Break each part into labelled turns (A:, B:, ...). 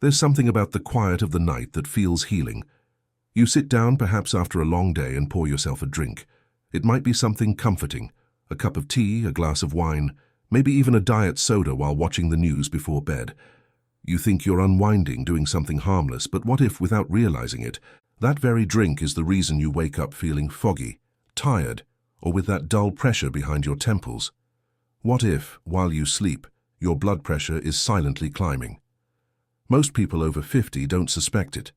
A: There's something about the quiet of the night that feels healing. You sit down perhaps after a long day and pour yourself a drink. It might be something comforting, a cup of tea, a glass of wine, maybe even a diet soda while watching the news before bed. You think you're unwinding, doing something harmless, but what if, without realizing it, that very drink is the reason you wake up feeling foggy, tired, or with that dull pressure behind your temples? What if, while you sleep, your blood pressure is silently climbing? Most people over 50 don't suspect it.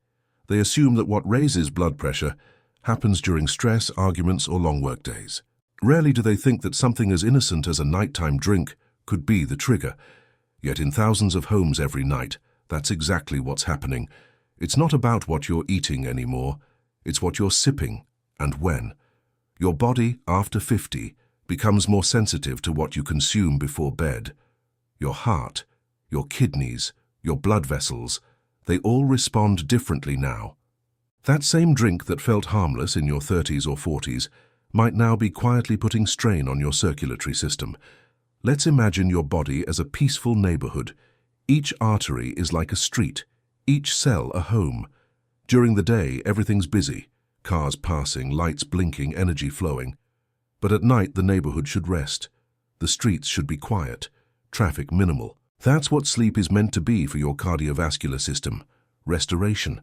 A: They assume that what raises blood pressure happens during stress, arguments, or long work days. Rarely do they think that something as innocent as a nighttime drink could be the trigger. Yet in thousands of homes every night, that's exactly what's happening. It's not about what you're eating anymore. It's what you're sipping and when. Your body, after 50, becomes more sensitive to what you consume before bed. Your heart, your kidneys, your blood vessels, they all respond differently now. That same drink that felt harmless in your 30s or 40s might now be quietly putting strain on your circulatory system. Let's imagine your body as a peaceful neighborhood. Each artery is like a street, each cell a home. During the day, everything's busy. Cars passing, lights blinking, energy flowing. But at night, the neighborhood should rest. The streets should be quiet, traffic minimal. That's what sleep is meant to be for your cardiovascular system. Restoration.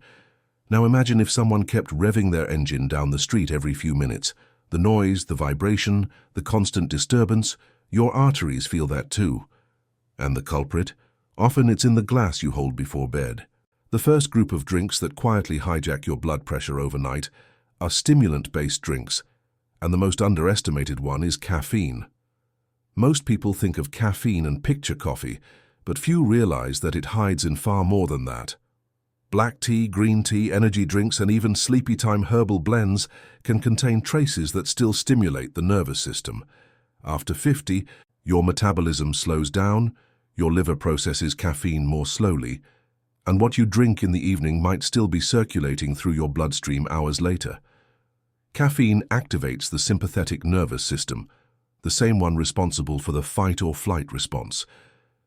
A: Now imagine if someone kept revving their engine down the street every few minutes. The noise, the vibration, the constant disturbance, your arteries feel that too. And the culprit? Often it's in the glass you hold before bed. The first group of drinks that quietly hijack your blood pressure overnight are stimulant-based drinks, and the most underestimated one is caffeine. Most people think of caffeine and picture coffee, but few realize that it hides in far more than that. Black tea, green tea, energy drinks, and even sleepy-time herbal blends can contain traces that still stimulate the nervous system. After 50, your metabolism slows down, your liver processes caffeine more slowly, and what you drink in the evening might still be circulating through your bloodstream hours later. Caffeine activates the sympathetic nervous system, the same one responsible for the fight-or-flight response.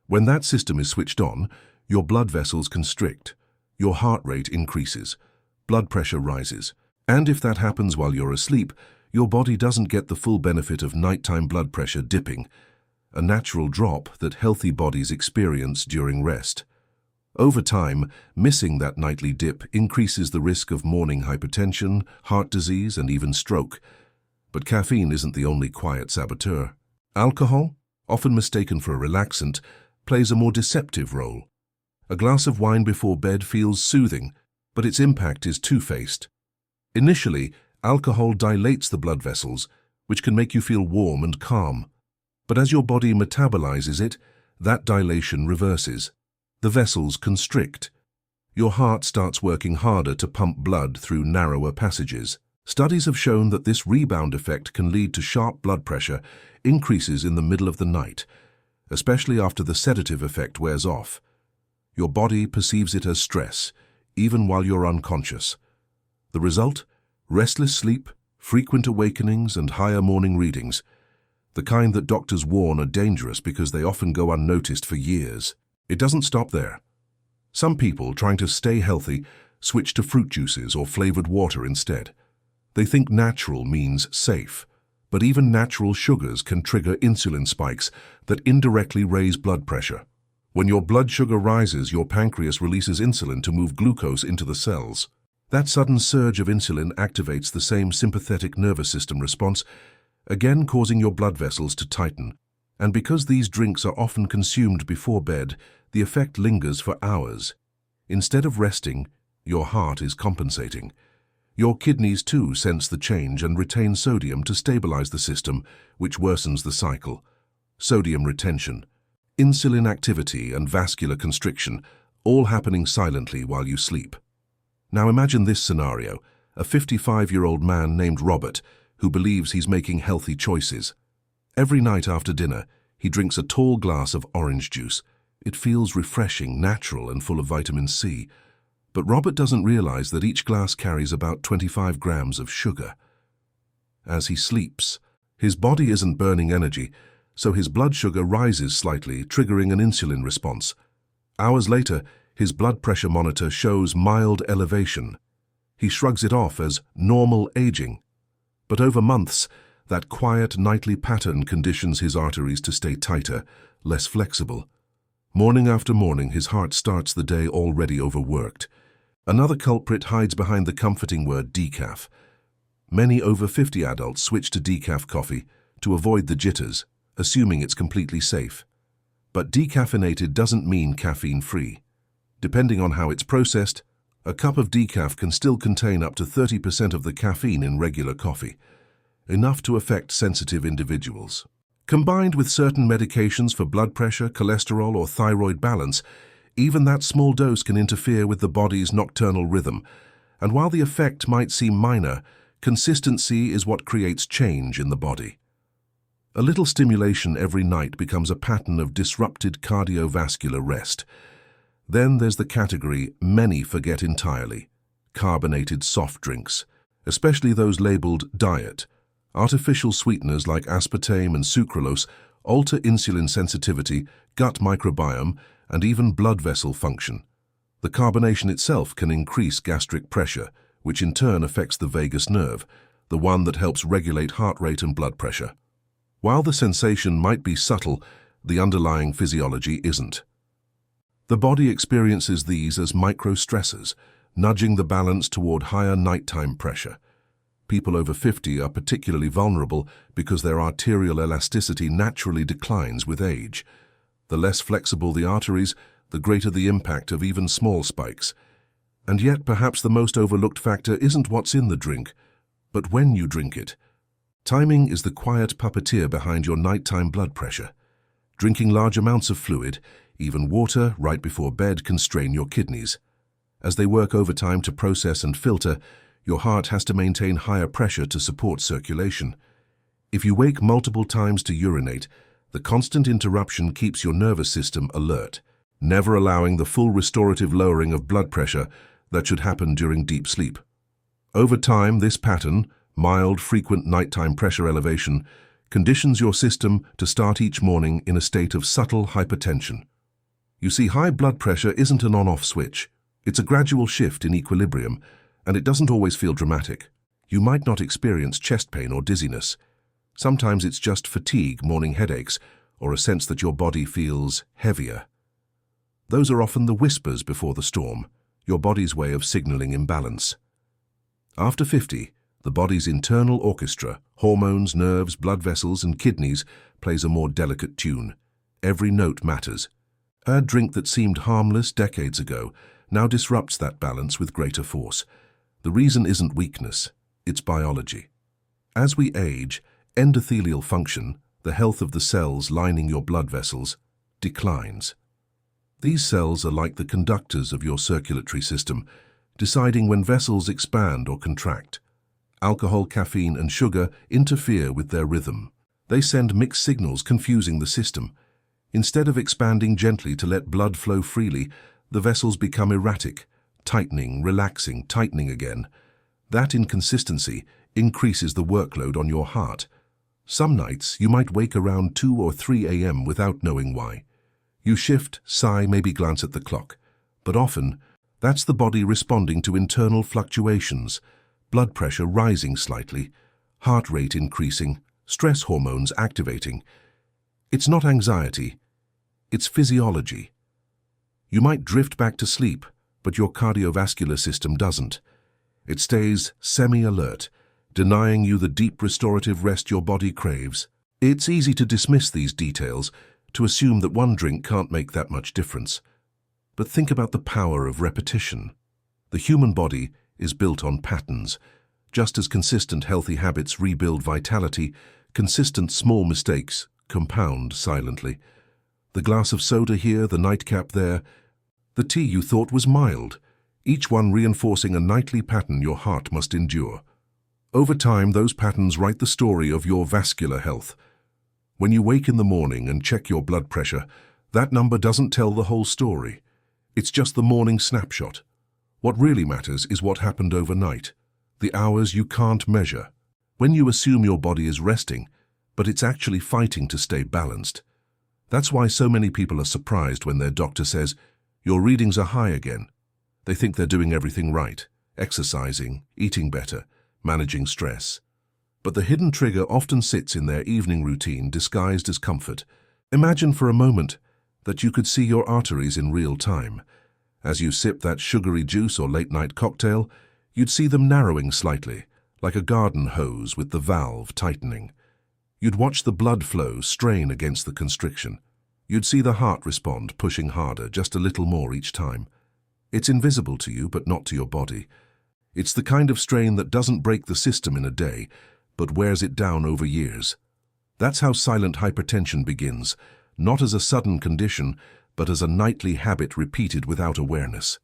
A: When that system is switched on, your blood vessels constrict, your heart rate increases, blood pressure rises, and if that happens while you're asleep, your body doesn't get the full benefit of nighttime blood pressure dipping, a natural drop that healthy bodies experience during rest. Over time, missing that nightly dip increases the risk of morning hypertension, heart disease, and even stroke. But caffeine isn't the only quiet saboteur. Alcohol, often mistaken for a relaxant, plays a more deceptive role. A glass of wine before bed feels soothing, but its impact is two-faced. Initially, alcohol dilates the blood vessels, which can make you feel warm and calm. But as your body metabolizes it, that dilation reverses. The vessels constrict. Your heart starts working harder to pump blood through narrower passages. Studies have shown that this rebound effect can lead to sharp blood pressure increases in the middle of the night, especially after the sedative effect wears off. Your body perceives it as stress, even while you're unconscious. The result? Restless sleep, frequent awakenings, and higher morning readings. The kind that doctors warn are dangerous because they often go unnoticed for years. It doesn't stop there. Some people, trying to stay healthy, switch to fruit juices or flavored water instead. They think natural means safe, but even natural sugars can trigger insulin spikes that indirectly raise blood pressure. When your blood sugar rises, your pancreas releases insulin to move glucose into the cells. That sudden surge of insulin activates the same sympathetic nervous system response, again causing your blood vessels to tighten. And because these drinks are often consumed before bed, the effect lingers for hours. Instead of resting, your heart is compensating. Your kidneys too sense the change and retain sodium to stabilize the system, which worsens the cycle. Sodium retention, insulin activity, and vascular constriction, all happening silently while you sleep. Now imagine this scenario, a 55-year-old man named Robert, who believes he's making healthy choices. Every night after dinner, he drinks a tall glass of orange juice. It feels refreshing, natural, and full of vitamin C. But Robert doesn't realize that each glass carries about 25 grams of sugar. As he sleeps, his body isn't burning energy, so his blood sugar rises slightly, triggering an insulin response. Hours later, His blood pressure monitor shows mild elevation. He shrugs it off as normal aging. But over months, that quiet nightly pattern conditions his arteries to stay tighter, less flexible. Morning after morning, his heart starts the day already overworked. Another culprit hides behind the comforting word decaf. Many over 50 adults switch to decaf coffee to avoid the jitters, assuming it's completely safe. But decaffeinated doesn't mean caffeine-free. Depending on how it's processed, a cup of decaf can still contain up to 30% of the caffeine in regular coffee, enough to affect sensitive individuals. Combined with certain medications for blood pressure, cholesterol, or thyroid balance, even that small dose can interfere with the body's nocturnal rhythm. And while the effect might seem minor, consistency is what creates change in the body. A little stimulation every night becomes a pattern of disrupted cardiovascular rest. Then there's the category many forget entirely: carbonated soft drinks, especially those labeled diet. Artificial sweeteners like aspartame and sucralose alter insulin sensitivity, gut microbiome, and even blood vessel function. The carbonation itself can increase gastric pressure, which in turn affects the vagus nerve, the one that helps regulate heart rate and blood pressure. While the sensation might be subtle, the underlying physiology isn't. The body experiences these as micro-stressors, nudging the balance toward higher nighttime pressure. People over 50 are particularly vulnerable because their arterial elasticity naturally declines with age. The less flexible the arteries, the greater the impact of even small spikes. And yet perhaps the most overlooked factor isn't what's in the drink, but when you drink it. Timing is the quiet puppeteer behind your nighttime blood pressure. Drinking large amounts of fluid, even water, right before bed can strain your kidneys. As they work overtime to process and filter, your heart has to maintain higher pressure to support circulation. If you wake multiple times to urinate, the constant interruption keeps your nervous system alert, never allowing the full restorative lowering of blood pressure that should happen during deep sleep. Over time, this pattern, mild, frequent nighttime pressure elevation, conditions your system to start each morning in a state of subtle hypertension. You see, high blood pressure isn't an on-off switch. It's a gradual shift in equilibrium, and it doesn't always feel dramatic. You might not experience chest pain or dizziness. Sometimes it's just fatigue, morning headaches, or a sense that your body feels heavier. Those are often the whispers before the storm, your body's way of signaling imbalance. After 50, the body's internal orchestra, hormones, nerves, blood vessels, and kidneys, plays a more delicate tune. Every note matters. A drink that seemed harmless decades ago now disrupts that balance with greater force. The reason isn't weakness, it's biology. As we age, endothelial function, the health of the cells lining your blood vessels, declines. These cells are like the conductors of your circulatory system, deciding when vessels expand or contract. Alcohol, caffeine, and sugar interfere with their rhythm. They send mixed signals, confusing the system. Instead of expanding gently to let blood flow freely, the vessels become erratic, tightening, relaxing, tightening again. That inconsistency increases the workload on your heart. Some nights you might wake around 2 or 3 a.m. without knowing why. You shift, sigh, maybe glance at the clock. But often, that's the body responding to internal fluctuations, blood pressure rising slightly, heart rate increasing, stress hormones activating. It's not anxiety, it's physiology. You might drift back to sleep, but your cardiovascular system doesn't. It stays semi-alert, denying you the deep restorative rest your body craves. It's easy to dismiss these details, to assume that one drink can't make that much difference. But think about the power of repetition. The human body is built on patterns. Just as consistent healthy habits rebuild vitality, consistent small mistakes compound silently. The glass of soda here, the nightcap there, the tea you thought was mild, each one reinforcing a nightly pattern your heart must endure. Over time, those patterns write the story of your vascular health. When you wake in the morning and check your blood pressure, that number doesn't tell the whole story. It's just the morning snapshot. What really matters is what happened overnight, the hours you can't measure. When you assume your body is resting, but it's actually fighting to stay balanced. That's why so many people are surprised when their doctor says, Your readings are high again. They think they're doing everything right, exercising, eating better, managing stress. But the hidden trigger often sits in their evening routine disguised as comfort. Imagine for a moment that you could see your arteries in real time. As you sip that sugary juice or late-night cocktail, you'd see them narrowing slightly, like a garden hose with the valve tightening. You'd watch the blood flow strain against the constriction. You'd see the heart respond, pushing harder, just a little more each time. It's invisible to you, but not to your body. It's the kind of strain that doesn't break the system in a day, but wears it down over years. That's how silent hypertension begins, not as a sudden condition, but as a nightly habit repeated without awareness.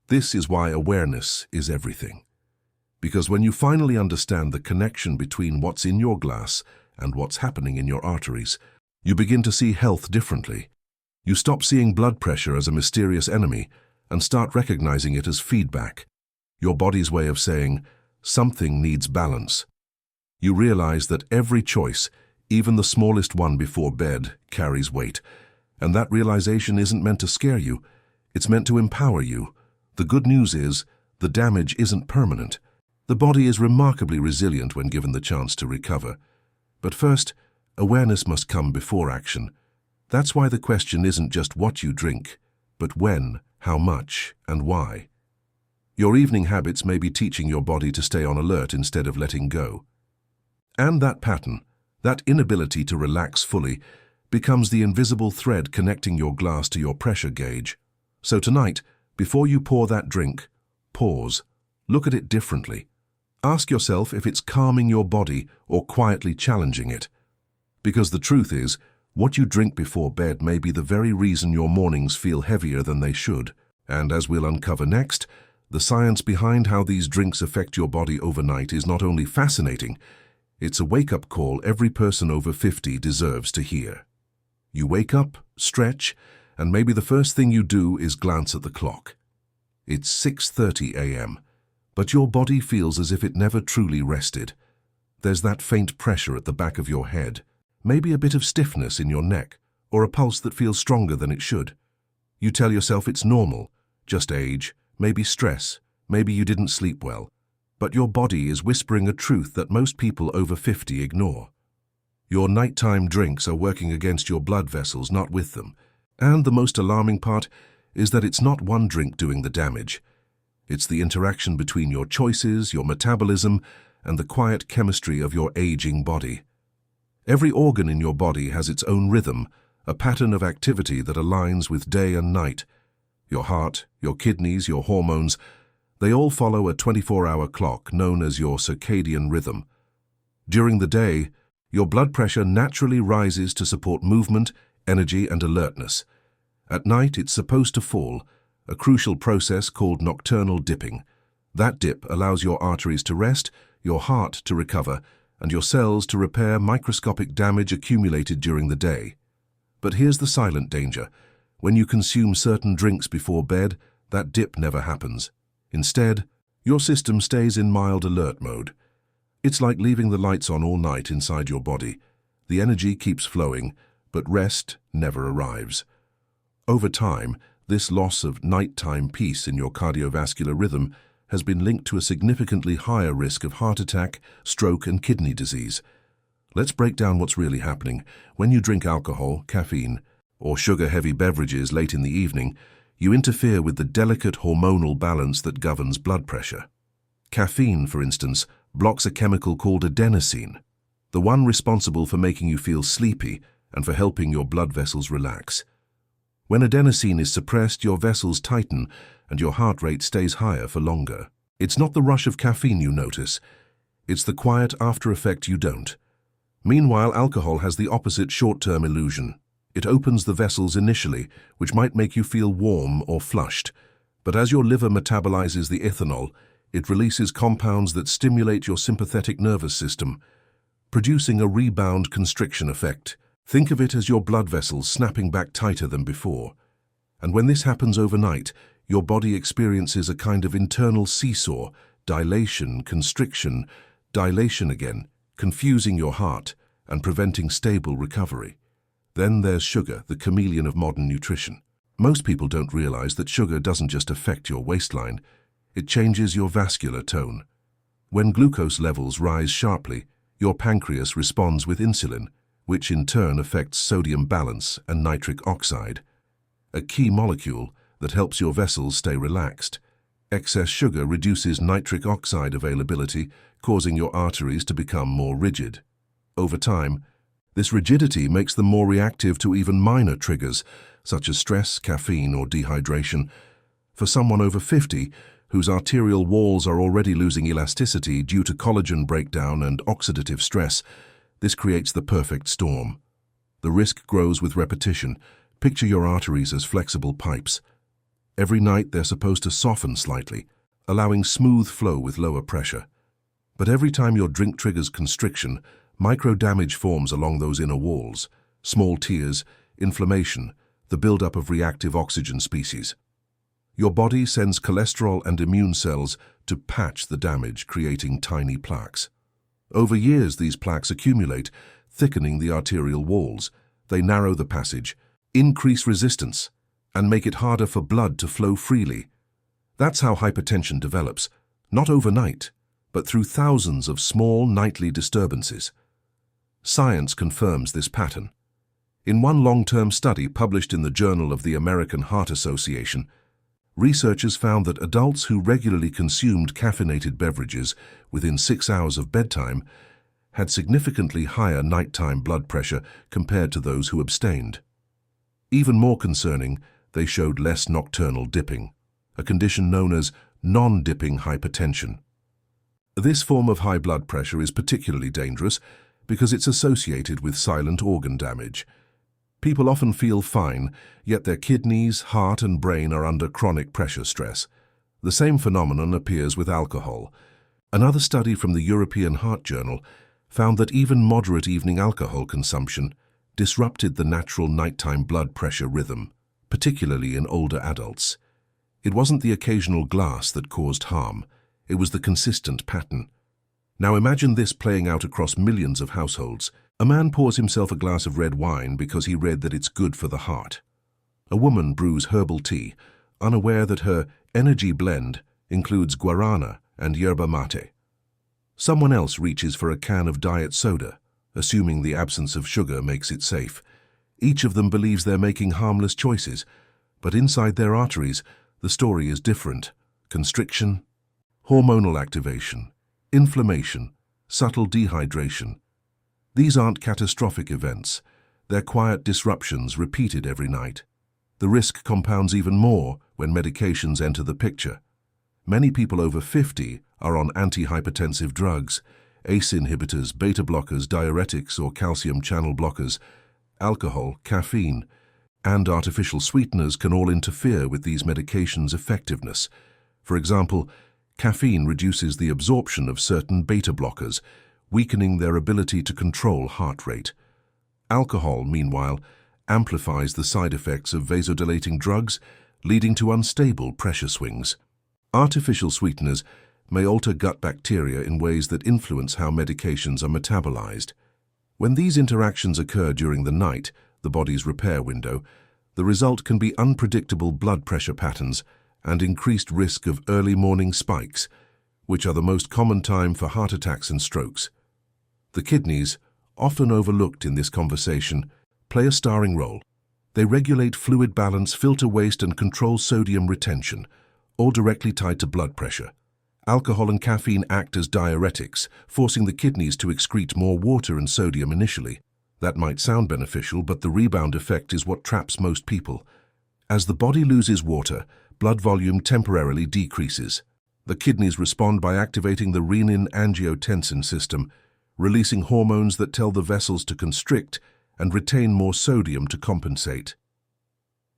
A: This is why awareness is everything. Because when you finally understand the connection between what's in your glass and what's happening in your arteries, you begin to see health differently. You stop seeing blood pressure as a mysterious enemy and start recognizing it as feedback, your body's way of saying, something needs balance. You realize that every choice, even the smallest one before bed, carries weight. And that realization isn't meant to scare you, it's meant to empower you. The good news is, the damage isn't permanent. The body is remarkably resilient when given the chance to recover. But first, awareness must come before action. That's why the question isn't just what you drink, but when, how much, and why. Your evening habits may be teaching your body to stay on alert instead of letting go. And that pattern, that inability to relax fully, becomes the invisible thread connecting your glass to your pressure gauge. So tonight, before you pour that drink, pause. Look at it differently. Ask yourself if it's calming your body or quietly challenging it. Because the truth is, what you drink before bed may be the very reason your mornings feel heavier than they should. And as we'll uncover next, the science behind how these drinks affect your body overnight is not only fascinating, it's a wake-up call every person over 50 deserves to hear. You wake up, stretch, and maybe the first thing you do is glance at the clock. It's 6:30 a.m., but your body feels as if it never truly rested. There's that faint pressure at the back of your head, maybe a bit of stiffness in your neck, or a pulse that feels stronger than it should. You tell yourself it's normal, just age, maybe stress, maybe you didn't sleep well. But your body is whispering a truth that most people over 50 ignore. Your nighttime drinks are working against your blood vessels, not with them. And the most alarming part is that it's not one drink doing the damage. It's the interaction between your choices, your metabolism, and the quiet chemistry of your aging body. Every organ in your body has its own rhythm, a pattern of activity that aligns with day and night. Your heart, your kidneys, your hormones, they all follow a 24-hour clock known as your circadian rhythm. During the day, your blood pressure naturally rises to support movement, energy, and alertness. At night, it's supposed to fall, a crucial process called nocturnal dipping. That dip allows your arteries to rest, your heart to recover, and your cells to repair microscopic damage accumulated during the day. But here's the silent danger. When you consume certain drinks before bed, that dip never happens. Instead, your system stays in mild alert mode. It's like leaving the lights on all night inside your body. The energy keeps flowing, but rest never arrives. Over time, this loss of nighttime peace in your cardiovascular rhythm has been linked to a significantly higher risk of heart attack, stroke, and kidney disease. Let's break down what's really happening. When you drink alcohol, caffeine, or sugar-heavy beverages late in the evening, you interfere with the delicate hormonal balance that governs blood pressure. Caffeine, for instance, blocks a chemical called adenosine, the one responsible for making you feel sleepy and for helping your blood vessels relax. When adenosine is suppressed, your vessels tighten and your heart rate stays higher for longer. It's not the rush of caffeine you notice, it's the quiet after effect you don't. Meanwhile, alcohol has the opposite short-term illusion. It opens the vessels initially, which might make you feel warm or flushed. But as your liver metabolizes the ethanol, it releases compounds that stimulate your sympathetic nervous system, producing a rebound constriction effect. Think of it as your blood vessels snapping back tighter than before. And when this happens overnight, your body experiences a kind of internal seesaw, dilation, constriction, dilation again, confusing your heart and preventing stable recovery. Then there's sugar, the chameleon of modern nutrition. Most people don't realize that sugar doesn't just affect your waistline, it changes your vascular tone. When glucose levels rise sharply, your pancreas responds with insulin, which in turn affects sodium balance and nitric oxide, a key molecule that helps your vessels stay relaxed. Excess sugar reduces nitric oxide availability, causing your arteries to become more rigid. Over time, this rigidity makes them more reactive to even minor triggers, such as stress, caffeine, or dehydration. For someone over 50, whose arterial walls are already losing elasticity due to collagen breakdown and oxidative stress, this creates the perfect storm. The risk grows with repetition. Picture your arteries as flexible pipes. Every night they're supposed to soften slightly, allowing smooth flow with lower pressure. But every time your drink triggers constriction, micro-damage forms along those inner walls, small tears, inflammation, the buildup of reactive oxygen species. Your body sends cholesterol and immune cells to patch the damage, creating tiny plaques. Over years, these plaques accumulate, thickening the arterial walls. They narrow the passage, increase resistance, and make it harder for blood to flow freely. That's how hypertension develops, not overnight, but through thousands of small nightly disturbances. Science confirms this pattern. In one long-term study published in the Journal of the American Heart Association, researchers found that adults who regularly consumed caffeinated beverages within 6 hours of bedtime had significantly higher nighttime blood pressure compared to those who abstained. Even more concerning, they showed less nocturnal dipping, a condition known as non-dipping hypertension. This form of high blood pressure is particularly dangerous because it's associated with silent organ damage. People often feel fine, yet their kidneys, heart, and brain are under chronic pressure stress. The same phenomenon appears with alcohol. Another study from the European Heart Journal found that even moderate evening alcohol consumption disrupted the natural nighttime blood pressure rhythm, particularly in older adults. It wasn't the occasional glass that caused harm, it was the consistent pattern. Now imagine this playing out across millions of households. A man pours himself a glass of red wine because he read that it's good for the heart. A woman brews herbal tea, unaware that her energy blend includes guarana and yerba mate. Someone else reaches for a can of diet soda, assuming the absence of sugar makes it safe. Each of them believes they're making harmless choices, but inside their arteries, the story is different. Constriction, hormonal activation, inflammation, subtle dehydration. These aren't catastrophic events. They're quiet disruptions repeated every night. The risk compounds even more when medications enter the picture. Many people over 50 are on antihypertensive drugs, ACE inhibitors, beta blockers, diuretics, or calcium channel blockers. Alcohol, caffeine, and artificial sweeteners can all interfere with these medications' effectiveness. For example, caffeine reduces the absorption of certain beta blockers, weakening their ability to control heart rate. Alcohol, meanwhile, amplifies the side effects of vasodilating drugs, leading to unstable pressure swings. Artificial sweeteners may alter gut bacteria in ways that influence how medications are metabolized. When these interactions occur during the night, the body's repair window, the result can be unpredictable blood pressure patterns and increased risk of early morning spikes, which are the most common time for heart attacks and strokes. The kidneys, often overlooked in this conversation, play a starring role. They regulate fluid balance, filter waste, and control sodium retention, all directly tied to blood pressure. Alcohol and caffeine act as diuretics, forcing the kidneys to excrete more water and sodium initially. That might sound beneficial, but the rebound effect is what traps most people. As the body loses water, blood volume temporarily decreases. The kidneys respond by activating the renin-angiotensin system, releasing hormones that tell the vessels to constrict and retain more sodium to compensate.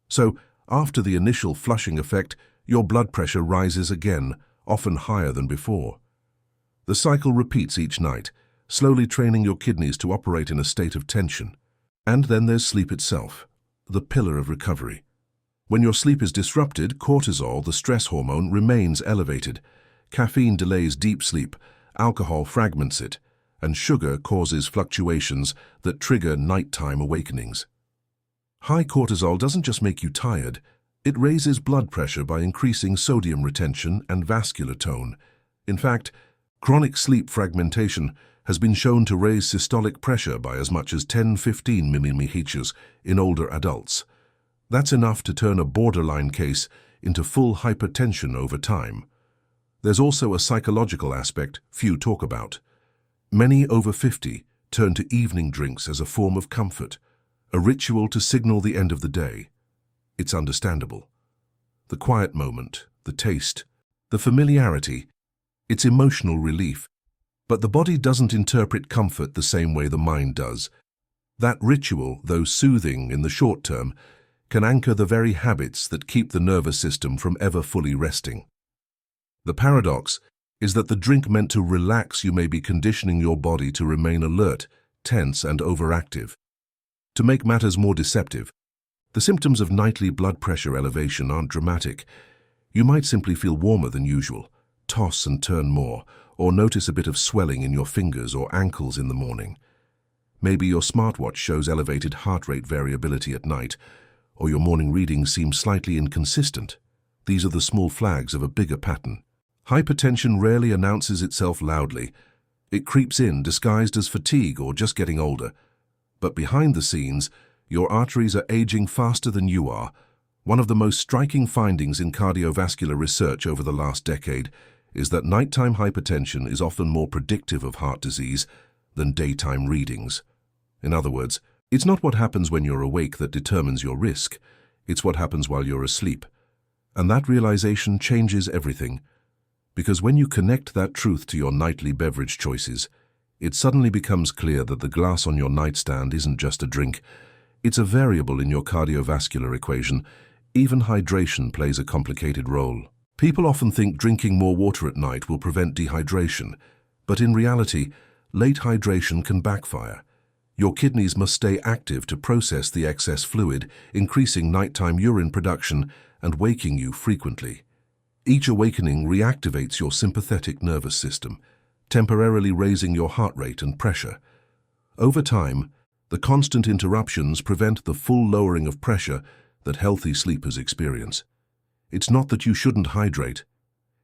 A: So, after the initial flushing effect, your blood pressure rises again, often higher than before. The cycle repeats each night, slowly training your kidneys to operate in a state of tension. And then there's sleep itself, the pillar of recovery. When your sleep is disrupted, cortisol, the stress hormone, remains elevated. Caffeine delays deep sleep, alcohol fragments it, and sugar causes fluctuations that trigger nighttime awakenings. High cortisol doesn't just make you tired, it raises blood pressure by increasing sodium retention and vascular tone. In fact, chronic sleep fragmentation has been shown to raise systolic pressure by as much as 10-15 mmHg in older adults. That's enough to turn a borderline case into full hypertension over time. There's also a psychological aspect few talk about. Many over 50 turn to evening drinks as a form of comfort, a ritual to signal the end of the day. It's understandable. The quiet moment, the taste, the familiarity, it's emotional relief. But the body doesn't interpret comfort the same way the mind does. That ritual, though soothing in the short term, can anchor the very habits that keep the nervous system from ever fully resting. The paradox is that the drink meant to relax you may be conditioning your body to remain alert, tense, and overactive. To make matters more deceptive, the symptoms of nightly blood pressure elevation aren't dramatic. You might simply feel warmer than usual, toss and turn more, or notice a bit of swelling in your fingers or ankles in the morning. Maybe your smartwatch shows elevated heart rate variability at night, or your morning readings seem slightly inconsistent. These are the small flags of a bigger pattern. Hypertension rarely announces itself loudly. It creeps in disguised as fatigue or just getting older. But behind the scenes, your arteries are aging faster than you are. One of the most striking findings in cardiovascular research over the last decade is that nighttime hypertension is often more predictive of heart disease than daytime readings. In other words, it's not what happens when you're awake that determines your risk, it's what happens while you're asleep. And that realization changes everything, because when you connect that truth to your nightly beverage choices, it suddenly becomes clear that the glass on your nightstand isn't just a drink, it's a variable in your cardiovascular equation. Even hydration plays a complicated role. People often think drinking more water at night will prevent dehydration, but in reality, late hydration can backfire. Your kidneys must stay active to process the excess fluid, increasing nighttime urine production and waking you frequently. Each awakening reactivates your sympathetic nervous system, temporarily raising your heart rate and pressure. Over time, the constant interruptions prevent the full lowering of pressure that healthy sleepers experience. It's not that you shouldn't hydrate,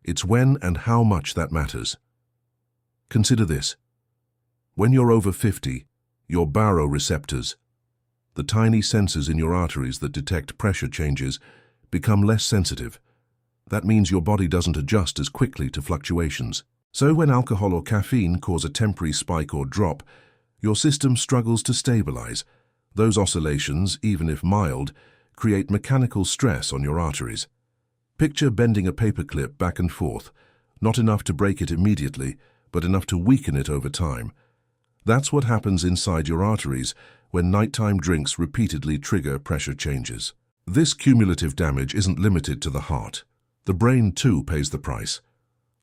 A: it's when and how much that matters. Consider this. When you're over 50, your baroreceptors, the tiny sensors in your arteries that detect pressure changes, become less sensitive. That means your body doesn't adjust as quickly to fluctuations. So when alcohol or caffeine cause a temporary spike or drop, your system struggles to stabilize. Those oscillations, even if mild, create mechanical stress on your arteries. Picture bending a paperclip back and forth, not enough to break it immediately, but enough to weaken it over time. That's what happens inside your arteries when nighttime drinks repeatedly trigger pressure changes. This cumulative damage isn't limited to the heart. The brain, too, pays the price.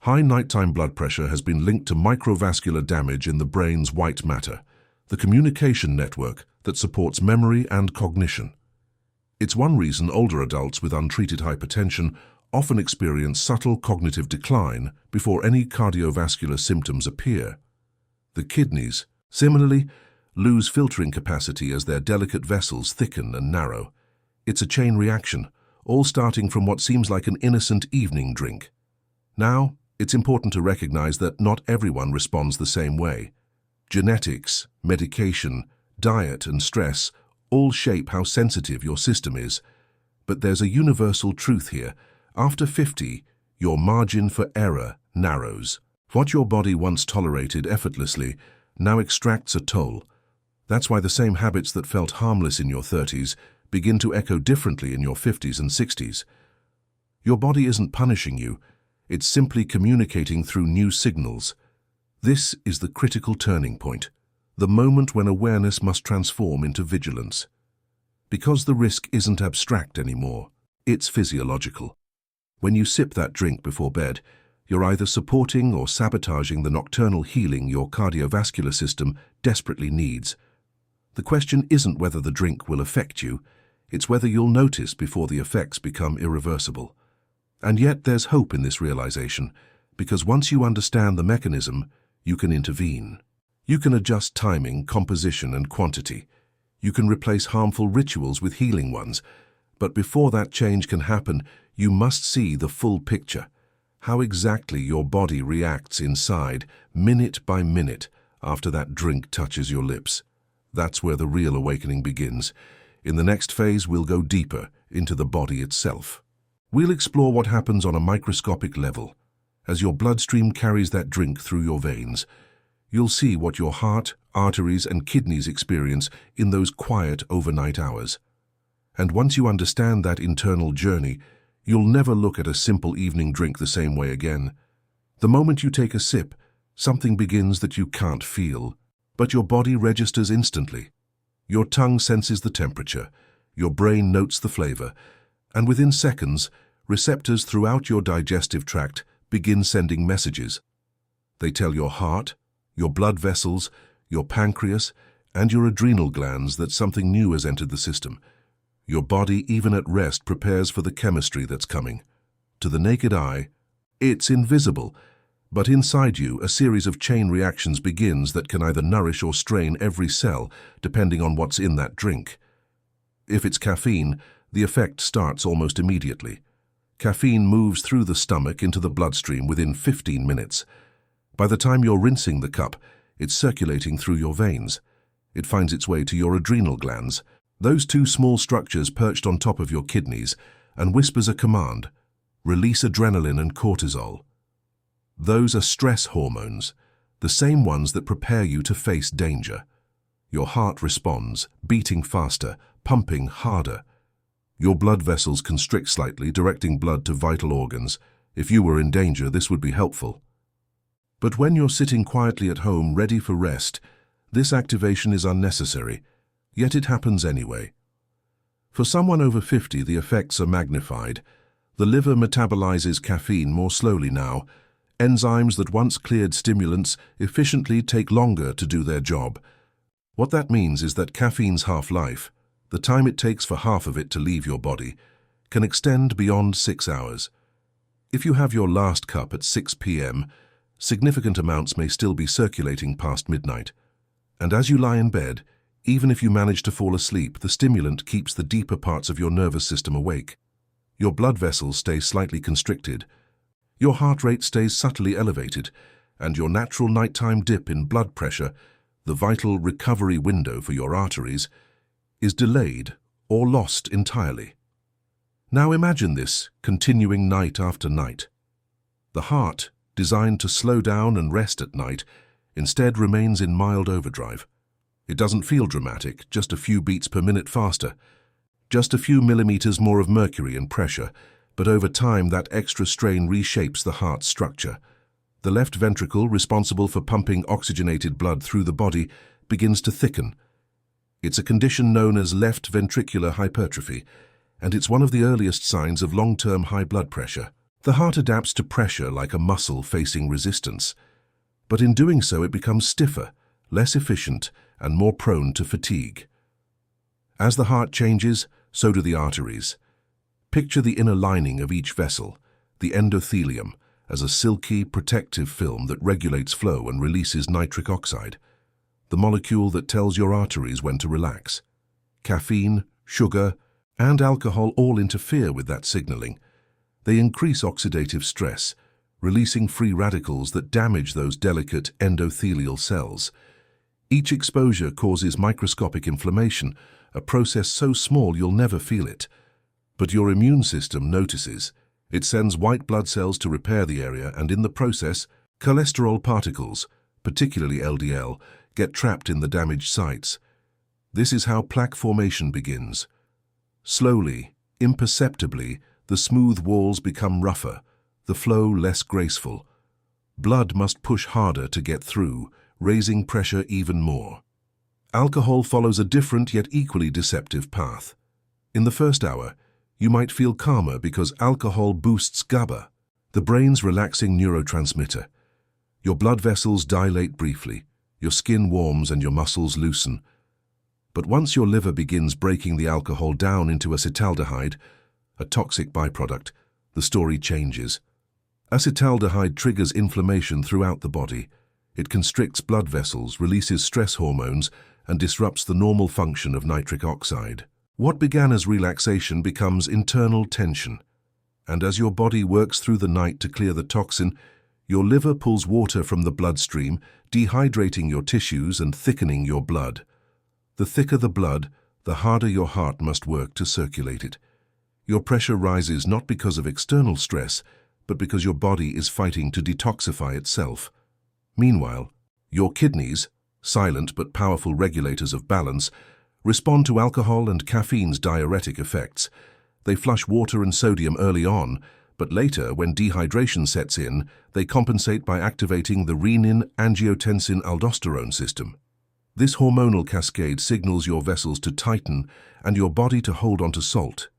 A: High nighttime blood pressure has been linked to microvascular damage in the brain's white matter, the communication network that supports memory and cognition. It's one reason older adults with untreated hypertension often experience subtle cognitive decline before any cardiovascular symptoms appear. The kidneys, similarly, lose filtering capacity as their delicate vessels thicken and narrow. It's a chain reaction, all starting from what seems like an innocent evening drink. Now, it's important to recognize that not everyone responds the same way. Genetics, medication, diet, and stress all shape how sensitive your system is. But there's a universal truth here. After 50, your margin for error narrows. What your body once tolerated effortlessly now extracts a toll. That's why the same habits that felt harmless in your 30s begin to echo differently in your 50s and 60s. Your body isn't punishing you, it's simply communicating through new signals. This is the critical turning point, the moment when awareness must transform into vigilance. Because the risk isn't abstract anymore, it's physiological. When you sip that drink before bed, you're either supporting or sabotaging the nocturnal healing your cardiovascular system desperately needs. The question isn't whether the drink will affect you, it's whether you'll notice before the effects become irreversible. And yet there's hope in this realization, because once you understand the mechanism, you can intervene. You can adjust timing, composition, and quantity. You can replace harmful rituals with healing ones, but before that change can happen, you must see the full picture. How exactly your body reacts inside, minute by minute, after that drink touches your lips. That's where the real awakening begins. In the next phase, we'll go deeper into the body itself. We'll explore what happens on a microscopic level. As your bloodstream carries that drink through your veins, you'll see what your heart, arteries, and kidneys experience in those quiet overnight hours. And once you understand that internal journey, you'll never look at a simple evening drink the same way again. The moment you take a sip, something begins that you can't feel, but your body registers instantly. Your tongue senses the temperature, your brain notes the flavor, and within seconds, receptors throughout your digestive tract begin sending messages. They tell your heart, your blood vessels, your pancreas, and your adrenal glands that something new has entered the system. Your body, even at rest, prepares for the chemistry that's coming. To the naked eye, it's invisible, but inside you, a series of chain reactions begins that can either nourish or strain every cell, depending on what's in that drink. If it's caffeine, the effect starts almost immediately. Caffeine moves through the stomach into the bloodstream within 15 minutes. By the time you're rinsing the cup, it's circulating through your veins. It finds its way to your adrenal glands, those two small structures perched on top of your kidneys, and whispers a command: release adrenaline and cortisol. Those are stress hormones, the same ones that prepare you to face danger. Your heart responds, beating faster, pumping harder. Your blood vessels constrict slightly, directing blood to vital organs. If you were in danger, this would be helpful. But when you're sitting quietly at home, ready for rest, this activation is unnecessary, yet it happens anyway. For someone over 50, the effects are magnified. The liver metabolizes caffeine more slowly now. Enzymes that once cleared stimulants efficiently take longer to do their job. What that means is that caffeine's half-life, the time it takes for half of it to leave your body, can extend beyond 6 hours. If you have your last cup at 6 p.m., significant amounts may still be circulating past midnight. And as you lie in bed, even if you manage to fall asleep, the stimulant keeps the deeper parts of your nervous system awake. Your blood vessels stay slightly constricted, your heart rate stays subtly elevated, and your natural nighttime dip in blood pressure, the vital recovery window for your arteries, is delayed or lost entirely. Now imagine this continuing night after night. The heart, designed to slow down and rest at night, instead remains in mild overdrive. It doesn't feel dramatic, just a few beats per minute faster, just a few millimeters more of mercury and pressure, but over time that extra strain reshapes the heart's structure. The left ventricle, responsible for pumping oxygenated blood through the body, begins to thicken. It's a condition known as left ventricular hypertrophy, and it's one of the earliest signs of long-term high blood pressure. The heart adapts to pressure like a muscle facing resistance, but in doing so it becomes stiffer, less efficient, and more prone to fatigue. As the heart changes, so do the arteries. Picture the inner lining of each vessel, the endothelium, as a silky, protective film that regulates flow and releases nitric oxide, the molecule that tells your arteries when to relax. Caffeine, sugar, and alcohol all interfere with that signaling. They increase oxidative stress, releasing free radicals that damage those delicate endothelial cells. Each exposure causes microscopic inflammation, a process so small you'll never feel it. But your immune system notices. It sends white blood cells to repair the area, and in the process, cholesterol particles, particularly LDL, get trapped in the damaged sites. This is how plaque formation begins. Slowly, imperceptibly, the smooth walls become rougher, the flow less graceful. Blood must push harder to get through, raising pressure even more. Alcohol follows a different yet equally deceptive path. In the first hour, you might feel calmer because alcohol boosts GABA, the brain's relaxing neurotransmitter. Your blood vessels dilate briefly, your skin warms and your muscles loosen. But once your liver begins breaking the alcohol down into acetaldehyde, a toxic byproduct, the story changes. Acetaldehyde triggers inflammation throughout the body. It constricts blood vessels, releases stress hormones, and disrupts the normal function of nitric oxide. What began as relaxation becomes internal tension, and as your body works through the night to clear the toxin, your liver pulls water from the bloodstream, dehydrating your tissues and thickening your blood. The thicker the blood, the harder your heart must work to circulate it. Your pressure rises not because of external stress, but because your body is fighting to detoxify itself. Meanwhile, your kidneys, silent but powerful regulators of balance, respond to alcohol and caffeine's diuretic effects. They flush water and sodium early on, but later, when dehydration sets in, they compensate by activating the renin-angiotensin-aldosterone system. This hormonal cascade signals your vessels to tighten and your body to hold onto salt.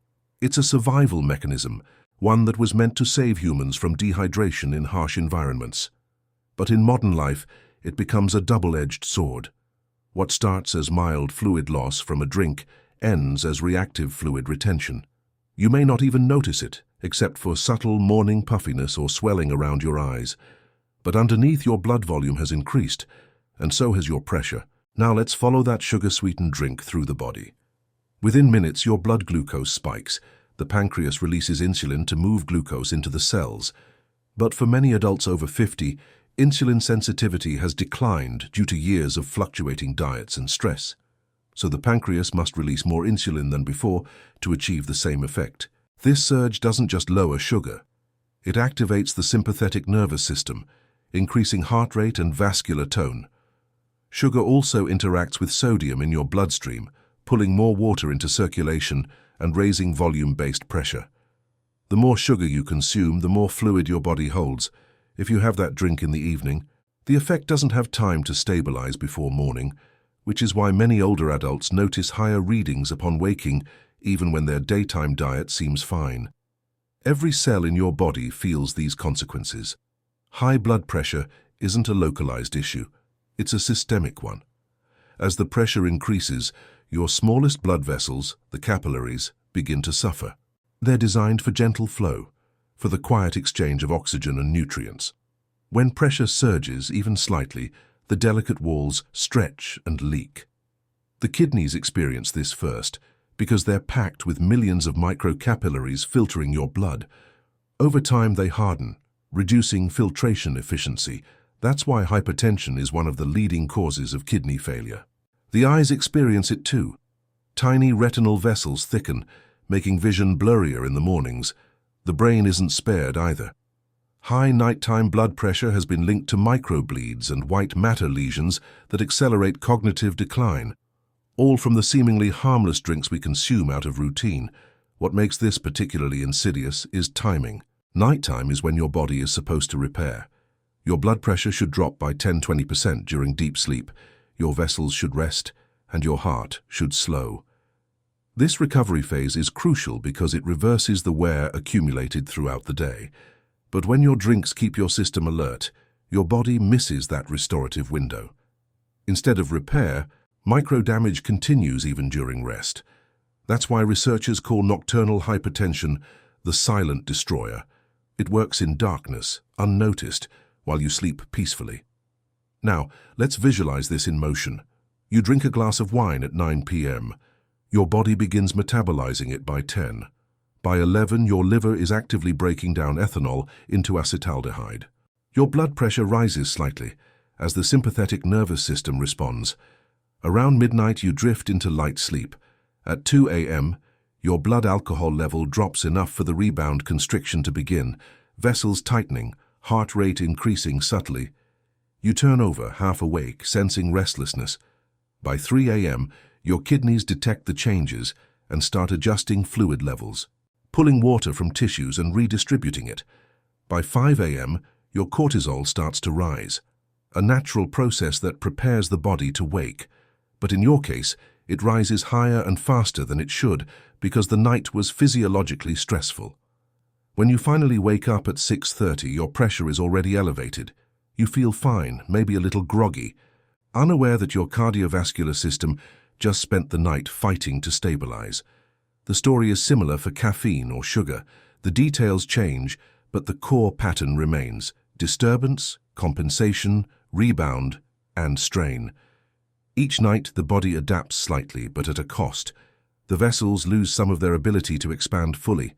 A: It's a survival mechanism, one that was meant to save humans from dehydration in harsh environments. But in modern life, it becomes a double-edged sword. What starts as mild fluid loss from a drink ends as reactive fluid retention. You may not even notice it, except for subtle morning puffiness or swelling around your eyes. But underneath, your blood volume has increased, and so has your pressure. Now let's follow that sugar-sweetened drink through the body. Within minutes, your blood glucose spikes. The pancreas releases insulin to move glucose into the cells. But for many adults over 50, insulin sensitivity has declined due to years of fluctuating diets and stress. So the pancreas must release more insulin than before to achieve the same effect. This surge doesn't just lower sugar. It activates the sympathetic nervous system, increasing heart rate and vascular tone. Sugar also interacts with sodium in your bloodstream, pulling more water into circulation and raising volume-based pressure. The more sugar you consume, the more fluid your body holds. If you have that drink in the evening, the effect doesn't have time to stabilize before morning, which is why many older adults notice higher readings upon waking, even when their daytime diet seems fine. Every cell in your body feels these consequences. High blood pressure isn't a localized issue, it's a systemic one. As the pressure increases, your smallest blood vessels, the capillaries, begin to suffer. They're designed for gentle flow, for the quiet exchange of oxygen and nutrients. When pressure surges, even slightly, the delicate walls stretch and leak. The kidneys experience this first, because they're packed with millions of microcapillaries filtering your blood. Over time, they harden, reducing filtration efficiency. That's why hypertension is one of the leading causes of kidney failure. The eyes experience it too. Tiny retinal vessels thicken, making vision blurrier in the mornings. The brain isn't spared either. High nighttime blood pressure has been linked to microbleeds and white matter lesions that accelerate cognitive decline, all from the seemingly harmless drinks we consume out of routine. What makes this particularly insidious is timing. Nighttime is when your body is supposed to repair. Your blood pressure should drop by 10–20% during deep sleep, your vessels should rest, and your heart should slow. This recovery phase is crucial because it reverses the wear accumulated throughout the day. But when your drinks keep your system alert, your body misses that restorative window. Instead of repair, microdamage continues even during rest. That's why researchers call nocturnal hypertension the silent destroyer. It works in darkness, unnoticed, while you sleep peacefully. Now, let's visualize this in motion. You drink a glass of wine at 9 p.m. Your body begins metabolizing it by 10. By 11, your liver is actively breaking down ethanol into acetaldehyde. Your blood pressure rises slightly as the sympathetic nervous system responds. Around midnight, you drift into light sleep. At 2 a.m., your blood alcohol level drops enough for the rebound constriction to begin, vessels tightening, heart rate increasing subtly. You turn over, half awake, sensing restlessness. By 3 a.m., your kidneys detect the changes and start adjusting fluid levels, pulling water from tissues and redistributing it. By 5 a.m., your cortisol starts to rise, a natural process that prepares the body to wake. But in your case, it rises higher and faster than it should because the night was physiologically stressful. When you finally wake up at 6:30, your pressure is already elevated. You feel fine, maybe a little groggy, unaware that your cardiovascular system just spent the night fighting to stabilize. The story is similar for caffeine or sugar. The details change, but the core pattern remains: disturbance, compensation, rebound, and strain. Each night, the body adapts slightly, but at a cost. The vessels lose some of their ability to expand fully.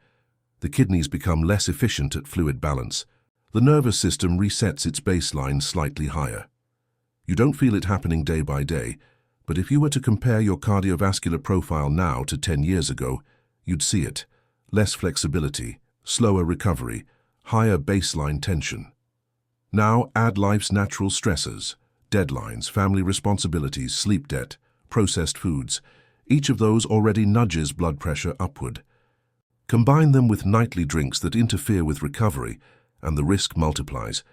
A: The kidneys become less efficient at fluid balance. The nervous system resets its baseline slightly higher. You don't feel it happening day by day, but if you were to compare your cardiovascular profile now to 10 years ago, you'd see it. Less flexibility, slower recovery, higher baseline tension. Now add life's natural stressors, deadlines, family responsibilities, sleep debt, processed foods. Each of those already nudges blood pressure upward. Combine them with nightly drinks that interfere with recovery, and the risk multiplies.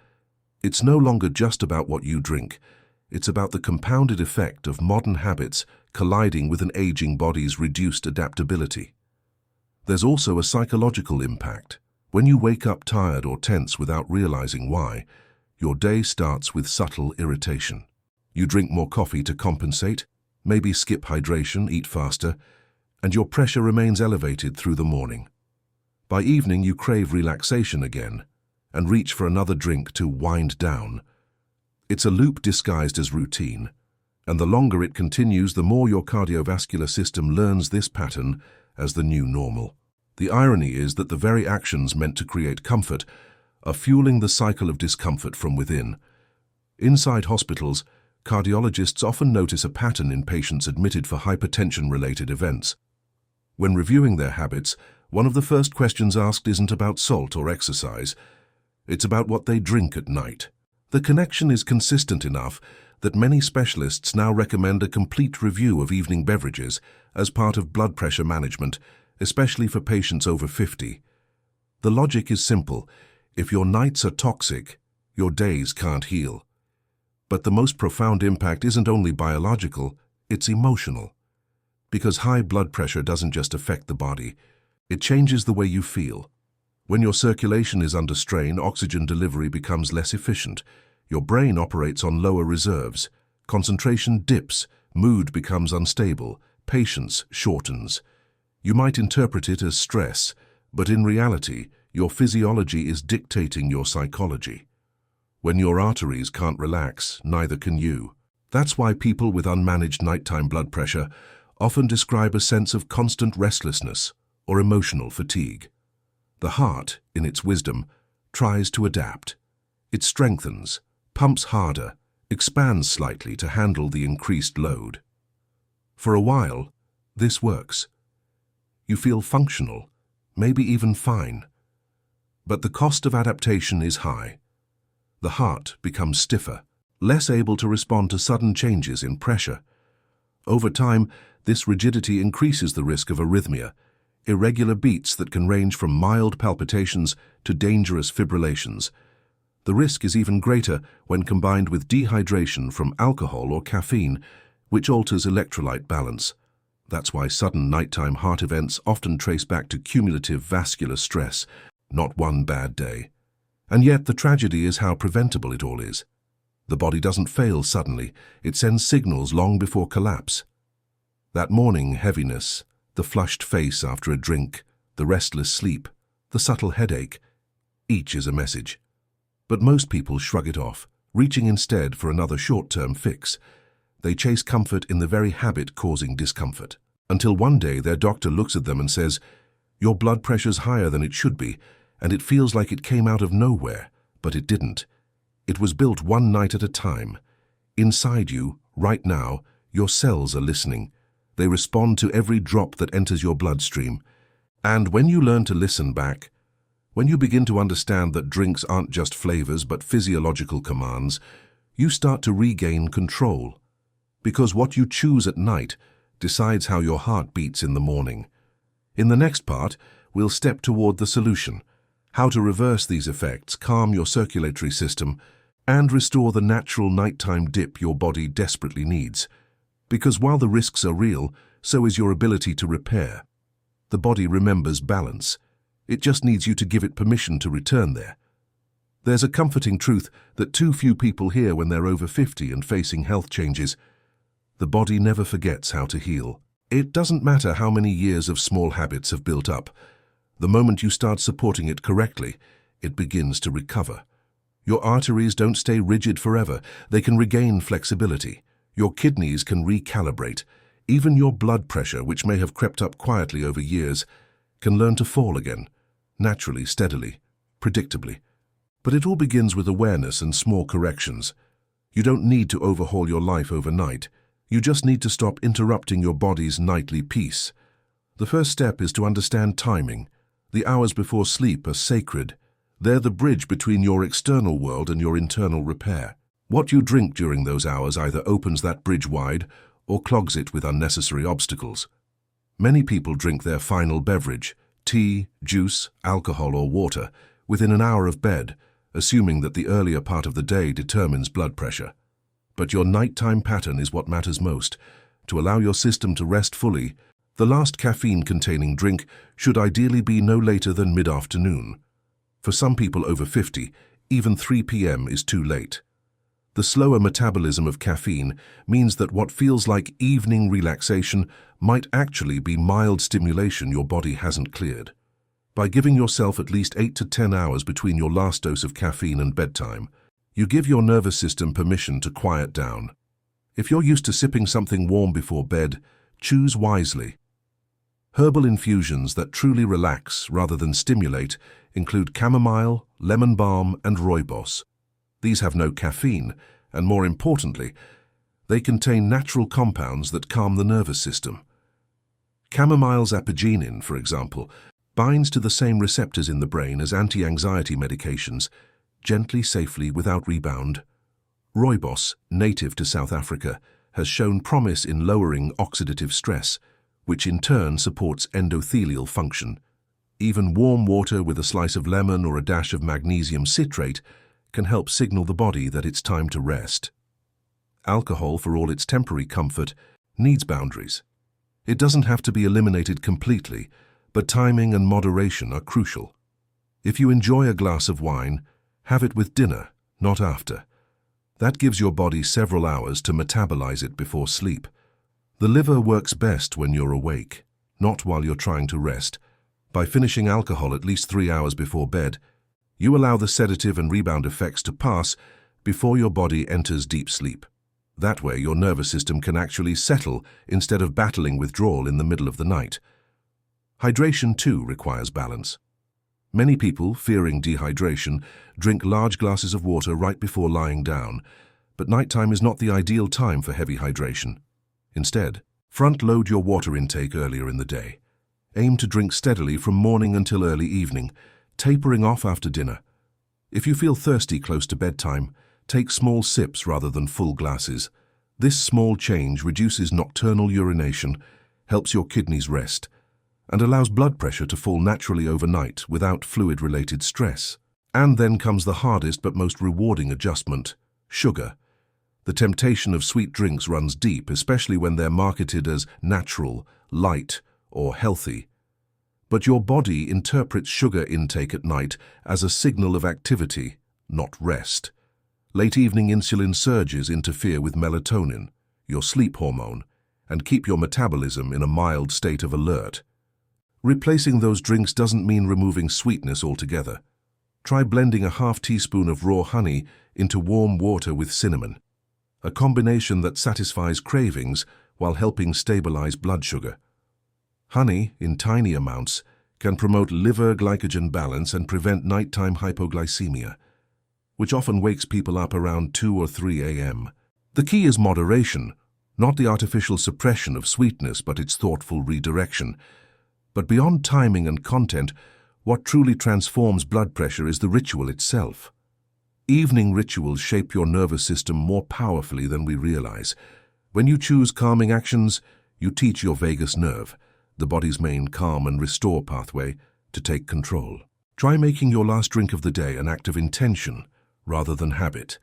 A: It's no longer just about what you drink. It's about the compounded effect of modern habits colliding with an aging body's reduced adaptability. There's also a psychological impact. When you wake up tired or tense without realizing why, your day starts with subtle irritation. You drink more coffee to compensate, maybe skip hydration, eat faster, and your pressure remains elevated through the morning. By evening, you crave relaxation again and reach for another drink to wind down. It's a loop disguised as routine, and the longer it continues, the more your cardiovascular system learns this pattern as the new normal. The irony is that the very actions meant to create comfort are fueling the cycle of discomfort from within. Inside hospitals, cardiologists often notice a pattern in patients admitted for hypertension-related events. When reviewing their habits, one of the first questions asked isn't about salt or exercise. It's about what they drink at night. The connection is consistent enough that many specialists now recommend a complete review of evening beverages as part of blood pressure management, especially for patients over 50. The logic is simple. If your nights are toxic, your days can't heal. But the most profound impact isn't only biological, it's emotional. Because high blood pressure doesn't just affect the body, it changes the way you feel. When your circulation is under strain, oxygen delivery becomes less efficient. Your brain operates on lower reserves. Concentration dips, mood becomes unstable, patience shortens. You might interpret it as stress, but in reality, your physiology is dictating your psychology. When your arteries can't relax, neither can you. That's why people with unmanaged nighttime blood pressure often describe a sense of constant restlessness or emotional fatigue. The heart, in its wisdom, tries to adapt. It strengthens, pumps harder, expands slightly to handle the increased load. For a while, this works. You feel functional, maybe even fine. But the cost of adaptation is high. The heart becomes stiffer, less able to respond to sudden changes in pressure. Over time, this rigidity increases the risk of arrhythmia, irregular beats that can range from mild palpitations to dangerous fibrillations. The risk is even greater when combined with dehydration from alcohol or caffeine, which alters electrolyte balance. That's why sudden nighttime heart events often trace back to cumulative vascular stress, not one bad day. And yet the tragedy is how preventable it all is. The body doesn't fail suddenly, it sends signals long before collapse. That morning heaviness, the flushed face after a drink, the restless sleep, the subtle headache, each is a message. But most people shrug it off, reaching instead for another short-term fix. They chase comfort in the very habit causing discomfort, until one day their doctor looks at them and says, "Your blood pressure's higher than it should be, and it feels like it came out of nowhere," but it didn't. It was built one night at a time. Inside you, right now, your cells are listening. They respond to every drop that enters your bloodstream. And when you learn to listen back, when you begin to understand that drinks aren't just flavors but physiological commands, you start to regain control. Because what you choose at night decides how your heart beats in the morning. In the next part, we'll step toward the solution: how to reverse these effects, calm your circulatory system, and restore the natural nighttime dip your body desperately needs. Because while the risks are real, so is your ability to repair. The body remembers balance. It just needs you to give it permission to return there. There's a comforting truth that too few people hear when they're over 50 and facing health changes. The body never forgets how to heal. It doesn't matter how many years of small habits have built up. The moment you start supporting it correctly, it begins to recover. Your arteries don't stay rigid forever. They can regain flexibility. Your kidneys can recalibrate. Even your blood pressure, which may have crept up quietly over years, can learn to fall again, naturally, steadily, predictably. But it all begins with awareness and small corrections. You don't need to overhaul your life overnight. You just need to stop interrupting your body's nightly peace. The first step is to understand timing. The hours before sleep are sacred. They're the bridge between your external world and your internal repair. What you drink during those hours either opens that bridge wide or clogs it with unnecessary obstacles. Many people drink their final beverage, tea, juice, alcohol or water, within an hour of bed, assuming that the earlier part of the day determines blood pressure. But your nighttime pattern is what matters most. To allow your system to rest fully, the last caffeine-containing drink should ideally be no later than mid-afternoon. For some people over 50, even 3 p.m. is too late. The slower metabolism of caffeine means that what feels like evening relaxation might actually be mild stimulation your body hasn't cleared. By giving yourself at least 8 to 10 hours between your last dose of caffeine and bedtime, you give your nervous system permission to quiet down. If you're used to sipping something warm before bed, choose wisely. Herbal infusions that truly relax rather than stimulate include chamomile, lemon balm, and rooibos. These have no caffeine, and more importantly, they contain natural compounds that calm the nervous system. Chamomile's apigenin, for example, binds to the same receptors in the brain as anti-anxiety medications, gently, safely, without rebound. Rooibos, native to South Africa, has shown promise in lowering oxidative stress, which in turn supports endothelial function. Even warm water with a slice of lemon or a dash of magnesium citrate can help signal the body that it's time to rest. Alcohol, for all its temporary comfort, needs boundaries. It doesn't have to be eliminated completely, but timing and moderation are crucial. If you enjoy a glass of wine, have it with dinner, not after. That gives your body several hours to metabolize it before sleep. The liver works best when you're awake, not while you're trying to rest. By finishing alcohol at least 3 hours before bed, you allow the sedative and rebound effects to pass before your body enters deep sleep. That way, your nervous system can actually settle instead of battling withdrawal in the middle of the night. Hydration, too, requires balance. Many people, fearing dehydration, drink large glasses of water right before lying down, but nighttime is not the ideal time for heavy hydration. Instead, front-load your water intake earlier in the day. Aim to drink steadily from morning until early evening, tapering off after dinner. If you feel thirsty close to bedtime, take small sips rather than full glasses. This small change reduces nocturnal urination, helps your kidneys rest, and allows blood pressure to fall naturally overnight without fluid-related stress. And then comes the hardest but most rewarding adjustment: sugar. The temptation of sweet drinks runs deep, especially when they're marketed as natural, light, or healthy. But your body interprets sugar intake at night as a signal of activity, not rest. Late evening insulin surges interfere with melatonin, your sleep hormone, and keep your metabolism in a mild state of alert. Replacing those drinks doesn't mean removing sweetness altogether. Try blending a half teaspoon of raw honey into warm water with cinnamon, a combination that satisfies cravings while helping stabilize blood sugar. Honey, in tiny amounts, can promote liver glycogen balance and prevent nighttime hypoglycemia, which often wakes people up around 2 or 3 a.m. The key is moderation, not the artificial suppression of sweetness, but its thoughtful redirection. But beyond timing and content, what truly transforms blood pressure is the ritual itself. Evening rituals shape your nervous system more powerfully than we realize. When you choose calming actions, you teach your vagus nerve, the body's main calm and restore pathway, to take control. Try making your last drink of the day an act of intention rather than habit.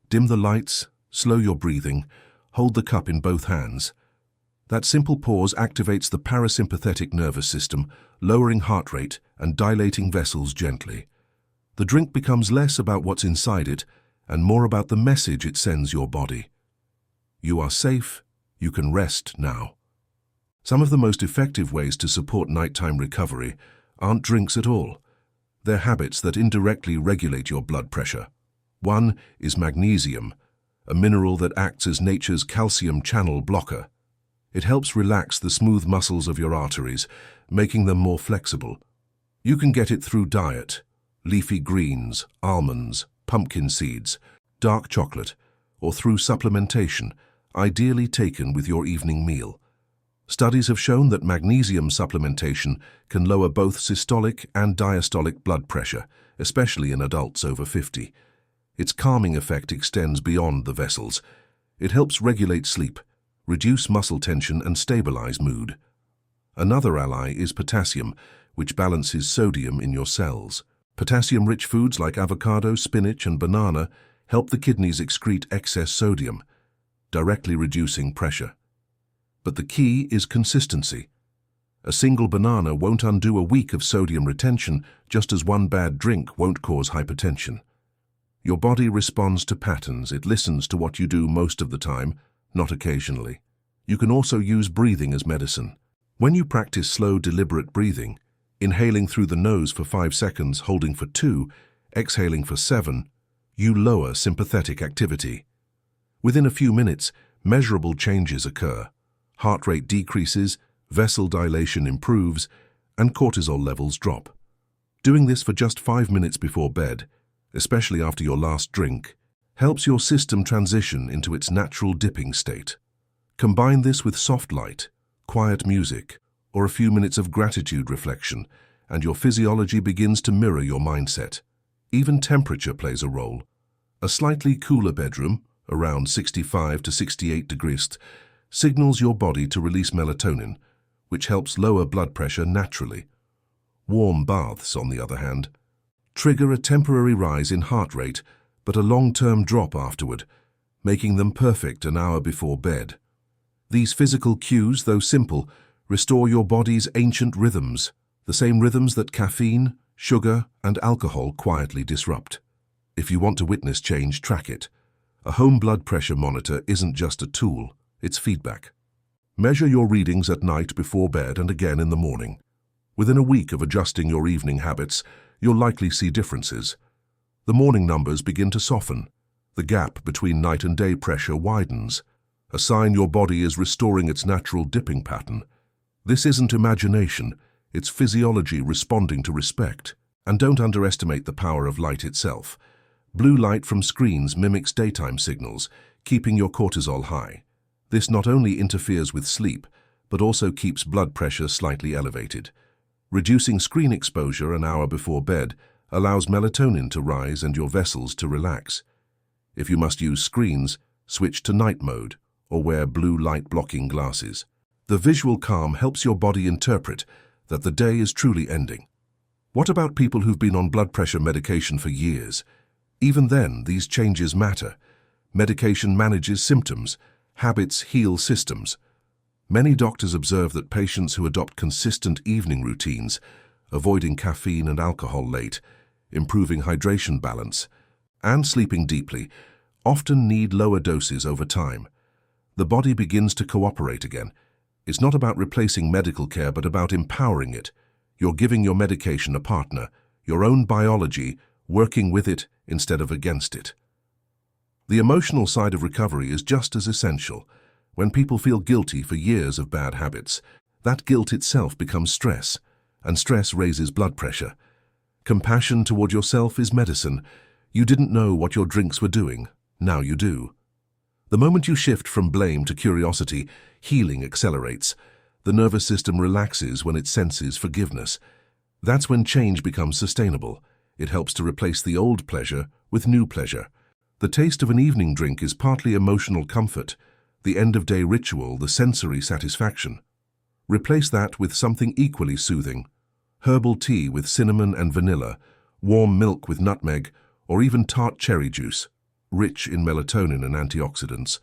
A: Dim the lights, slow your breathing, hold the cup in both hands. That simple pause activates the parasympathetic nervous system, lowering heart rate and dilating vessels gently. The drink becomes less about what's inside it and more about the message it sends your body. You are safe, you can rest now. Some of the most effective ways to support nighttime recovery aren't drinks at all. They're habits that indirectly regulate your blood pressure. One is magnesium. a mineral that acts as nature's calcium channel blocker. It helps relax the smooth muscles of your arteries, making them more flexible. You can get it through diet, leafy greens, almonds, pumpkin seeds, dark chocolate, or through supplementation, ideally taken with your evening meal. Studies have shown that magnesium supplementation can lower both systolic and diastolic blood pressure, especially in adults over 50. Its calming effect extends beyond the vessels. It helps regulate sleep, reduce muscle tension, and stabilize mood. Another ally is potassium, which balances sodium in your cells. Potassium-rich foods like avocado, spinach, and banana help the kidneys excrete excess sodium, directly reducing pressure. But the key is consistency. A single banana won't undo a week of sodium retention, just as one bad drink won't cause hypertension. Your body responds to patterns. It listens to what you do most of the time, not occasionally. You can also use breathing as medicine. When you practice slow, deliberate breathing, inhaling through the nose for 5 seconds, holding for 2, exhaling for 7, you lower sympathetic activity. Within a few minutes, measurable changes occur. Heart rate decreases, vessel dilation improves, and cortisol levels drop. Doing this for just 5 minutes before bed, especially after your last drink, helps your system transition into its natural dipping state. Combine this with soft light, quiet music, or a few minutes of gratitude reflection, and your physiology begins to mirror your mindset. Even temperature plays a role. A slightly cooler bedroom, around 65 to 68 degrees, signals your body to release melatonin, which helps lower blood pressure naturally. Warm baths, on the other hand, trigger a temporary rise in heart rate, but a long-term drop afterward, making them perfect an hour before bed. These physical cues, though simple, restore your body's ancient rhythms, the same rhythms that caffeine, sugar, and alcohol quietly disrupt. If you want to witness change, track it. A home blood pressure monitor isn't just a tool, it's feedback. Measure your readings at night before bed and again in the morning. Within a week of adjusting your evening habits, you'll likely see differences. The morning numbers begin to soften. The gap between night and day pressure widens, a sign your body is restoring its natural dipping pattern. This isn't imagination, it's physiology responding to respect. And don't underestimate the power of light itself. Blue light from screens mimics daytime signals, keeping your cortisol high. This not only interferes with sleep, but also keeps blood pressure slightly elevated. Reducing screen exposure an hour before bed allows melatonin to rise and your vessels to relax. If you must use screens, switch to night mode or wear blue light blocking glasses. The visual calm helps your body interpret that the day is truly ending. What about people who've been on blood pressure medication for years? Even then, these changes matter. Medication manages symptoms, habits heal systems. Many doctors observe that patients who adopt consistent evening routines, avoiding caffeine and alcohol late, improving hydration balance, and sleeping deeply, often need lower doses over time. The body begins to cooperate again. It's not about replacing medical care, but about empowering it. You're giving your medication a partner, your own biology, working with it instead of against it. The emotional side of recovery is just as essential. When people feel guilty for years of bad habits, that guilt itself becomes stress, and stress raises blood pressure. Compassion toward yourself is medicine. You didn't know what your drinks were doing. Now you do. The moment you shift from blame to curiosity, healing accelerates. The nervous system relaxes when it senses forgiveness. That's when change becomes sustainable. It helps to replace the old pleasure with new pleasure. The taste of an evening drink is partly emotional comfort, the end-of-day ritual, the sensory satisfaction. Replace that with something equally soothing. Herbal tea with cinnamon and vanilla, warm milk with nutmeg, or even tart cherry juice, rich in melatonin and antioxidants.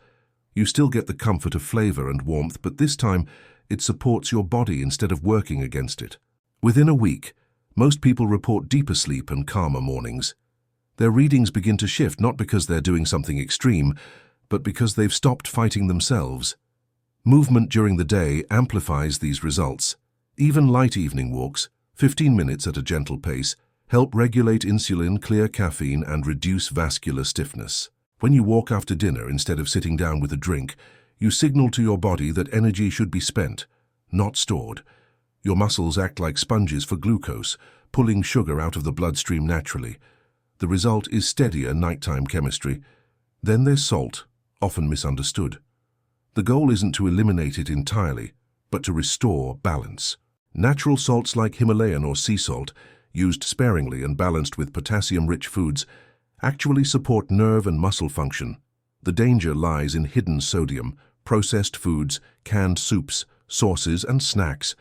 A: You still get the comfort of flavor and warmth, but this time it supports your body instead of working against it. Within a week, most people report deeper sleep and calmer mornings. Their readings begin to shift not because they're doing something extreme, but because they've stopped fighting themselves. Movement during the day amplifies these results. Even light evening walks, 15 minutes at a gentle pace, help regulate insulin, clear caffeine, and reduce vascular stiffness. When you walk after dinner instead of sitting down with a drink, you signal to your body that energy should be spent, not stored. Your muscles act like sponges for glucose, pulling sugar out of the bloodstream naturally. The result is steadier nighttime chemistry. Then there's salt, often misunderstood. The goal isn't to eliminate it entirely, but to restore balance. Natural salts like Himalayan or sea salt, used sparingly and balanced with potassium-rich foods, actually support nerve and muscle function. The danger lies in hidden sodium, processed foods, canned soups, sauces, and snacks.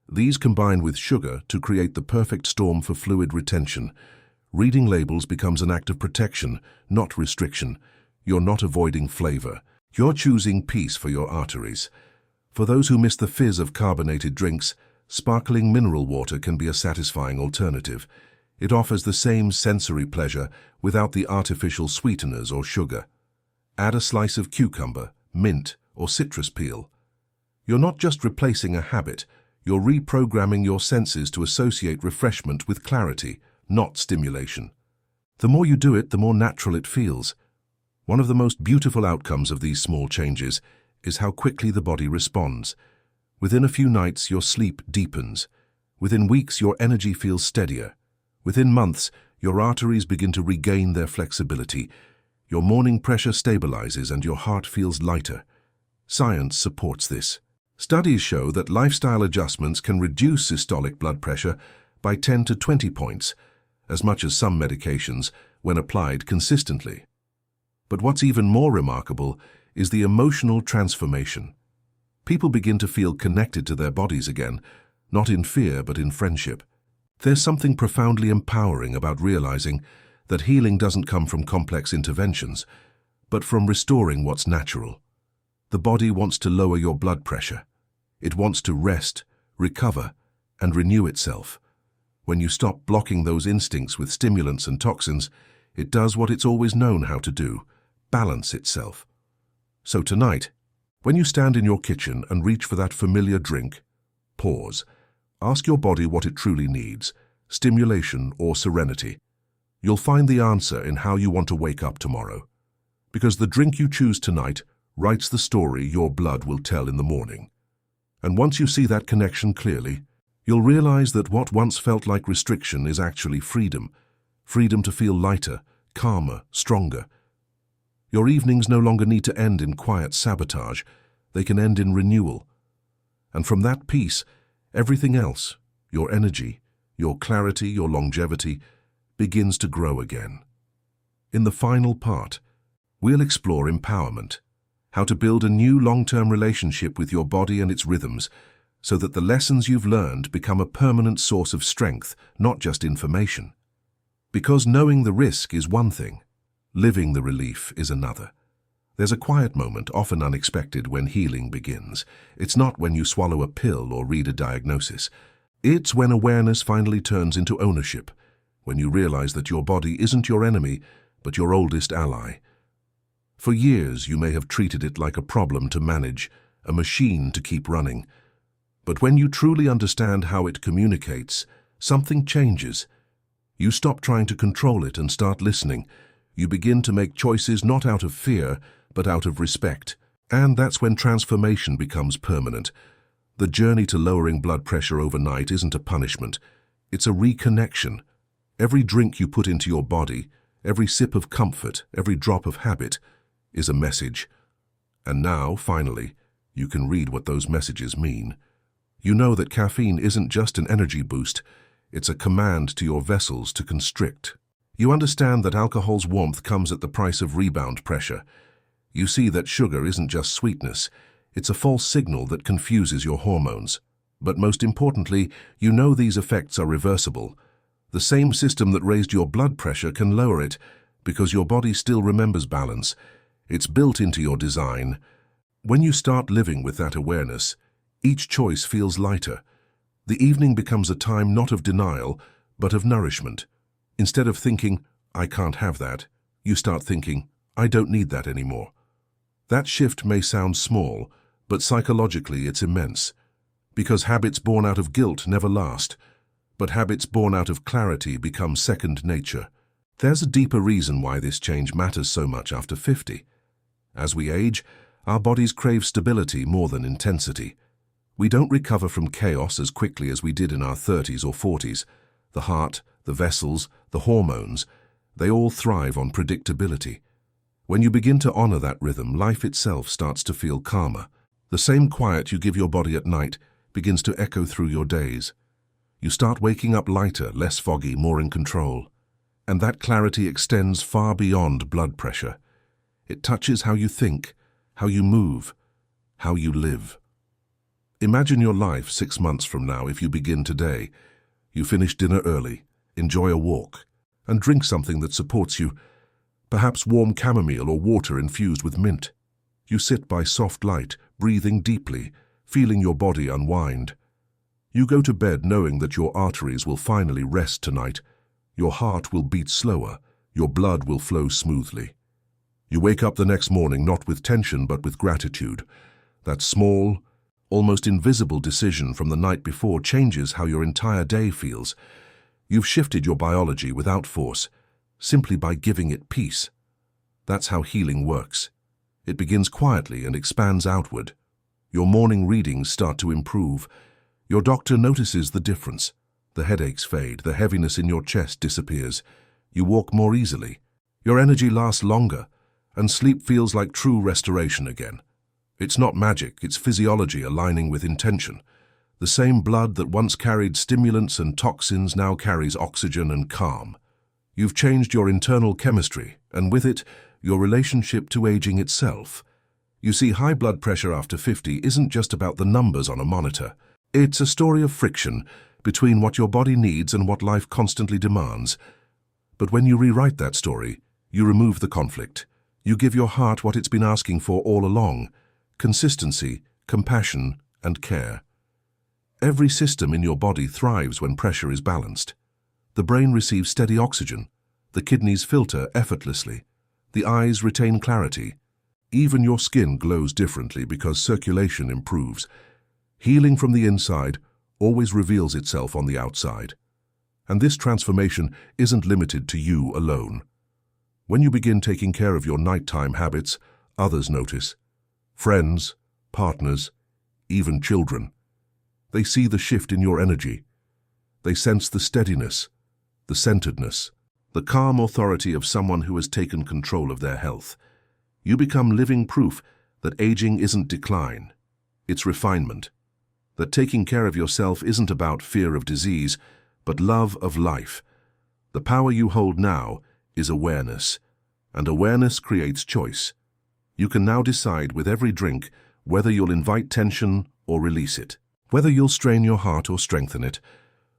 A: These combine with sugar to create the perfect storm for fluid retention. Reading labels becomes an act of protection, not restriction. You're not avoiding flavor. You're choosing peace for your arteries. For those who miss the fizz of carbonated drinks, sparkling mineral water can be a satisfying alternative. It offers the same sensory pleasure without the artificial sweeteners or sugar. Add a slice of cucumber, mint, or citrus peel. You're not just replacing a habit, you're reprogramming your senses to associate refreshment with clarity, not stimulation. The more you do it, the more natural it feels. One of the most beautiful outcomes of these small changes is how quickly the body responds. Within a few nights, your sleep deepens. Within weeks, your energy feels steadier. Within months, your arteries begin to regain their flexibility. Your morning pressure stabilizes and your heart feels lighter. Science supports this. Studies show that lifestyle adjustments can reduce systolic blood pressure by 10 to 20 points, as much as some medications, when applied consistently. But what's even more remarkable is the emotional transformation. People begin to feel connected to their bodies again, not in fear but in friendship. There's something profoundly empowering about realizing that healing doesn't come from complex interventions, but from restoring what's natural. The body wants to lower your blood pressure. It wants to rest, recover, and renew itself. When you stop blocking those instincts with stimulants and toxins, it does what it's always known how to do: balance itself. So tonight, when you stand in your kitchen and reach for that familiar drink, pause. Ask your body what it truly needs, stimulation or serenity. You'll find the answer in how you want to wake up tomorrow. Because the drink you choose tonight writes the story your blood will tell in the morning. And once you see that connection clearly, you'll realize that what once felt like restriction is actually freedom. Freedom to feel lighter, calmer, stronger. Your evenings no longer need to end in quiet sabotage. They can end in renewal. And from that peace, everything else, your energy, your clarity, your longevity, begins to grow again. In the final part, we'll explore empowerment, how to build a new long-term relationship with your body and its rhythms, so that the lessons you've learned become a permanent source of strength, not just information. Because knowing the risk is one thing, living the relief is another. There's a quiet moment, often unexpected, when healing begins. It's not when you swallow a pill or read a diagnosis. It's when awareness finally turns into ownership, when you realize that your body isn't your enemy, but your oldest ally. For years, you may have treated it like a problem to manage, a machine to keep running. But when you truly understand how it communicates, something changes. You stop trying to control it and start listening. You begin to make choices not out of fear, but out of respect. And that's when transformation becomes permanent. The journey to lowering blood pressure overnight isn't a punishment. It's a reconnection. Every drink you put into your body, every sip of comfort, every drop of habit, is a message. And now, finally, you can read what those messages mean. You know that caffeine isn't just an energy boost. It's a command to your vessels to constrict. You understand that alcohol's warmth comes at the price of rebound pressure. You see that sugar isn't just sweetness. It's a false signal that confuses your hormones. But most importantly, you know these effects are reversible. The same system that raised your blood pressure can lower it, because your body still remembers balance. It's built into your design. When you start living with that awareness, each choice feels lighter. The evening becomes a time not of denial, but of nourishment. Instead of thinking, "I can't have that," you start thinking, "I don't need that anymore." That shift may sound small, but psychologically it's immense. Because habits born out of guilt never last, but habits born out of clarity become second nature. There's a deeper reason why this change matters so much after 50. As we age, our bodies crave stability more than intensity. We don't recover from chaos as quickly as we did in our 30s or 40s. The heart, the vessels, the hormones, they all thrive on predictability. When you begin to honor that rhythm, life itself starts to feel calmer. The same quiet you give your body at night begins to echo through your days. You start waking up lighter, less foggy, more in control. And that clarity extends far beyond blood pressure. It touches how you think, how you move, how you live. Imagine your life 6 months from now if you begin today. You finish dinner early, enjoy a walk, and drink something that supports you, perhaps warm chamomile or water infused with mint. You sit by soft light, breathing deeply, feeling your body unwind. You go to bed knowing that your arteries will finally rest tonight. Your heart will beat slower, your blood will flow smoothly. You wake up the next morning not with tension but with gratitude. That small, almost invisible decision from the night before changes how your entire day feels. You've shifted your biology without force, simply by giving it peace. That's how healing works. It begins quietly and expands outward. Your morning readings start to improve. Your doctor notices the difference. The headaches fade, the heaviness in your chest disappears. You walk more easily. Your energy lasts longer, and sleep feels like true restoration again. It's not magic, it's physiology aligning with intention. The same blood that once carried stimulants and toxins now carries oxygen and calm. You've changed your internal chemistry, and with it, your relationship to aging itself. You see, high blood pressure after 50 isn't just about the numbers on a monitor. It's a story of friction between what your body needs and what life constantly demands. But when you rewrite that story, you remove the conflict. You give your heart what it's been asking for all along: consistency, compassion, and care. Every system in your body thrives when pressure is balanced. The brain receives steady oxygen. The kidneys filter effortlessly. The eyes retain clarity. Even your skin glows differently because circulation improves. Healing from the inside always reveals itself on the outside. And this transformation isn't limited to you alone. When you begin taking care of your nighttime habits, others notice. Friends, partners, even children. They see the shift in your energy. They sense the steadiness, the centeredness, the calm authority of someone who has taken control of their health. You become living proof that aging isn't decline, it's refinement. That taking care of yourself isn't about fear of disease, but love of life. The power you hold now is awareness, and awareness creates choice. You can now decide with every drink whether you'll invite tension or release it, whether you'll strain your heart or strengthen it,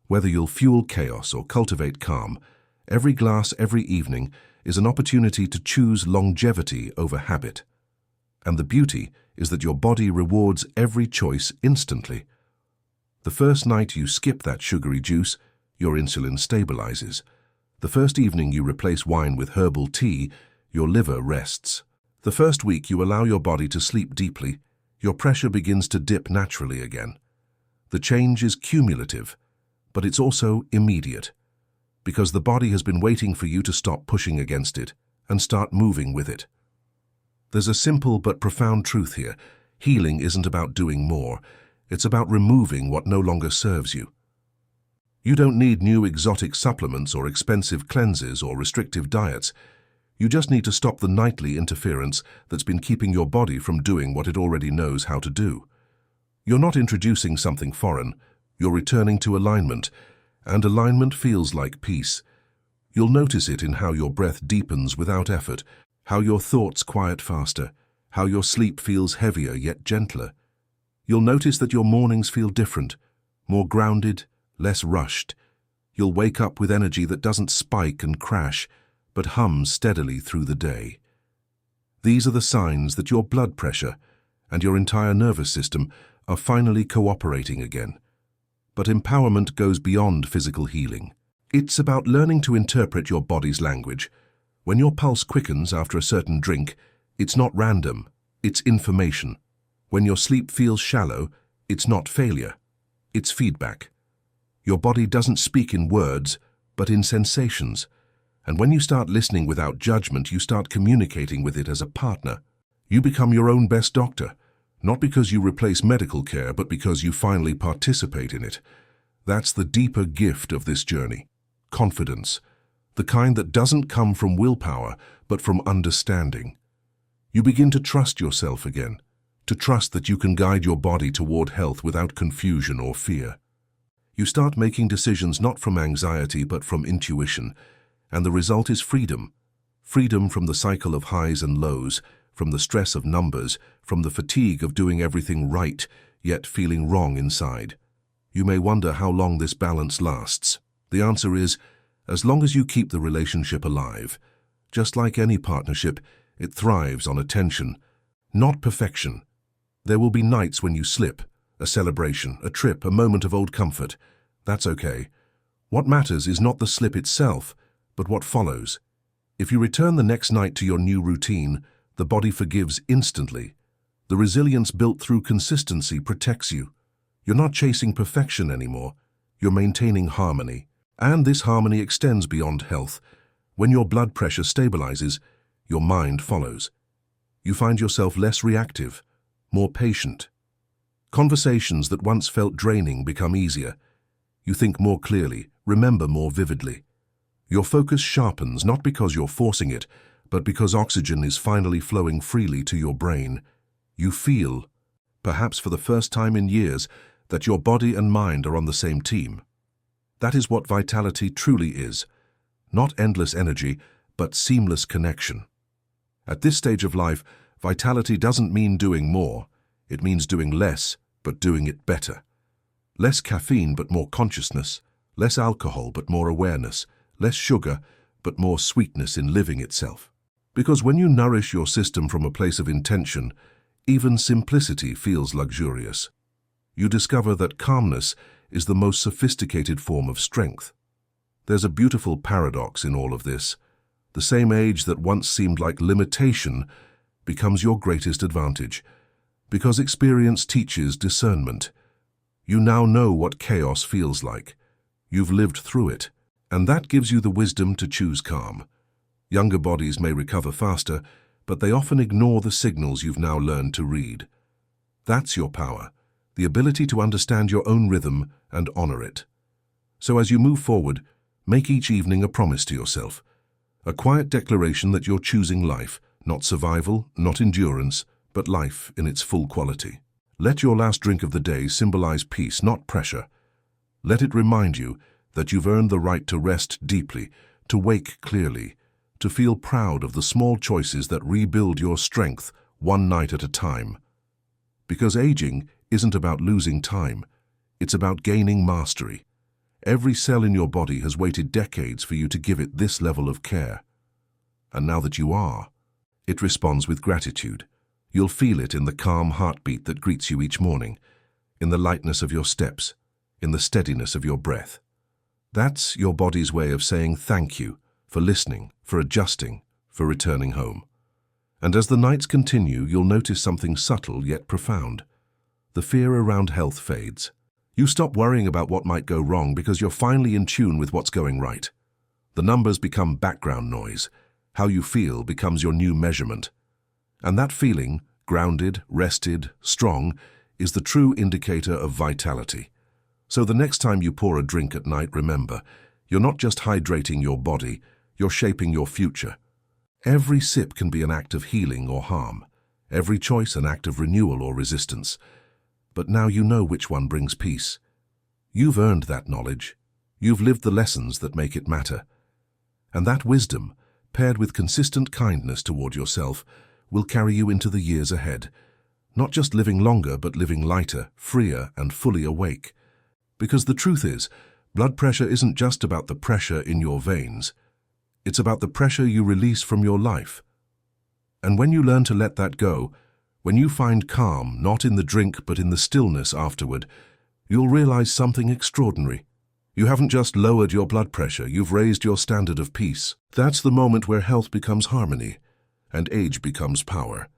A: whether you'll fuel chaos or cultivate calm. Every glass, every evening, is an opportunity to choose longevity over habit. And the beauty is that your body rewards every choice instantly. The first night you skip that sugary juice, your insulin stabilizes. The first evening you replace wine with herbal tea, your liver rests. The first week you allow your body to sleep deeply, your pressure begins to dip naturally again. The change is cumulative, but it's also immediate, because the body has been waiting for you to stop pushing against it and start moving with it. There's a simple but profound truth here. Healing isn't about doing more. It's about removing what no longer serves you. You don't need new exotic supplements or expensive cleanses or restrictive diets. You just need to stop the nightly interference that's been keeping your body from doing what it already knows how to do. You're not introducing something foreign. You're returning to alignment, and alignment feels like peace. You'll notice it in how your breath deepens without effort, how your thoughts quiet faster, how your sleep feels heavier yet gentler. You'll notice that your mornings feel different, more grounded, less rushed. You'll wake up with energy that doesn't spike and crash, but hums steadily through the day. These are the signs that your blood pressure and your entire nervous system are finally cooperating again. But empowerment goes beyond physical healing. It's about learning to interpret your body's language. When your pulse quickens after a certain drink, it's not random, it's information. When your sleep feels shallow, it's not failure, it's feedback. Your body doesn't speak in words, but in sensations. And when you start listening without judgment, you start communicating with it as a partner. You become your own best doctor, not because you replace medical care, but because you finally participate in it. That's the deeper gift of this journey. Confidence. The kind that doesn't come from willpower, but from understanding. You begin to trust yourself again, to trust that you can guide your body toward health without confusion or fear. You start making decisions not from anxiety, but from intuition, and the result is freedom. Freedom from the cycle of highs and lows, from the stress of numbers, from the fatigue of doing everything right, yet feeling wrong inside. You may wonder how long this balance lasts. The answer is, as long as you keep the relationship alive. Just like any partnership, it thrives on attention, not perfection. There will be nights when you slip, a celebration, a trip, a moment of old comfort. That's okay. What matters is not the slip itself, but what follows. If you return the next night to your new routine, the body forgives instantly. The resilience built through consistency protects you. You're not chasing perfection anymore. You're maintaining harmony. And this harmony extends beyond health. When your blood pressure stabilizes, your mind follows. You find yourself less reactive, more patient. Conversations that once felt draining become easier. You think more clearly, remember more vividly. Your focus sharpens not because you're forcing it, but because oxygen is finally flowing freely to your brain. You feel, perhaps for the first time in years, that your body and mind are on the same team. That is what vitality truly is. Not endless energy, but seamless connection. At this stage of life, vitality doesn't mean doing more. It means doing less, but doing it better. Less caffeine, but more consciousness. Less alcohol, but more awareness. Less sugar, but more sweetness in living itself. Because when you nourish your system from a place of intention, even simplicity feels luxurious. You discover that calmness is the most sophisticated form of strength. There's a beautiful paradox in all of this. The same age that once seemed like limitation becomes your greatest advantage, because experience teaches discernment. You now know what chaos feels like. You've lived through it, and that gives you the wisdom to choose calm. Younger bodies may recover faster, but they often ignore the signals you've now learned to read. That's your power, the ability to understand your own rhythm and honor it. So as you move forward, make each evening a promise to yourself, a quiet declaration that you're choosing life, not survival, not endurance, but life in its full quality. Let your last drink of the day symbolize peace, not pressure. Let it remind you that you've earned the right to rest deeply, to wake clearly, to feel proud of the small choices that rebuild your strength one night at a time. Because aging isn't about losing time, it's about gaining mastery. Every cell in your body has waited decades for you to give it this level of care. And now that you are, it responds with gratitude. You'll feel it in the calm heartbeat that greets you each morning, in the lightness of your steps, in the steadiness of your breath. That's your body's way of saying thank you for listening, for adjusting, for returning home. And as the nights continue, you'll notice something subtle yet profound. The fear around health fades. You stop worrying about what might go wrong because you're finally in tune with what's going right. The numbers become background noise. How you feel becomes your new measurement. And that feeling, grounded, rested, strong, is the true indicator of vitality. So the next time you pour a drink at night, remember, you're not just hydrating your body, you're shaping your future. Every sip can be an act of healing or harm, every choice an act of renewal or resistance. But now you know which one brings peace. You've earned that knowledge. You've lived the lessons that make it matter. And that wisdom, paired with consistent kindness toward yourself, will carry you into the years ahead. Not just living longer, but living lighter, freer, and fully awake. Because the truth is, blood pressure isn't just about the pressure in your veins. It's about the pressure you release from your life. And when you learn to let that go, when you find calm, not in the drink but in the stillness afterward, you'll realize something extraordinary. You haven't just lowered your blood pressure, you've raised your standard of peace. That's the moment where health becomes harmony, and age becomes power.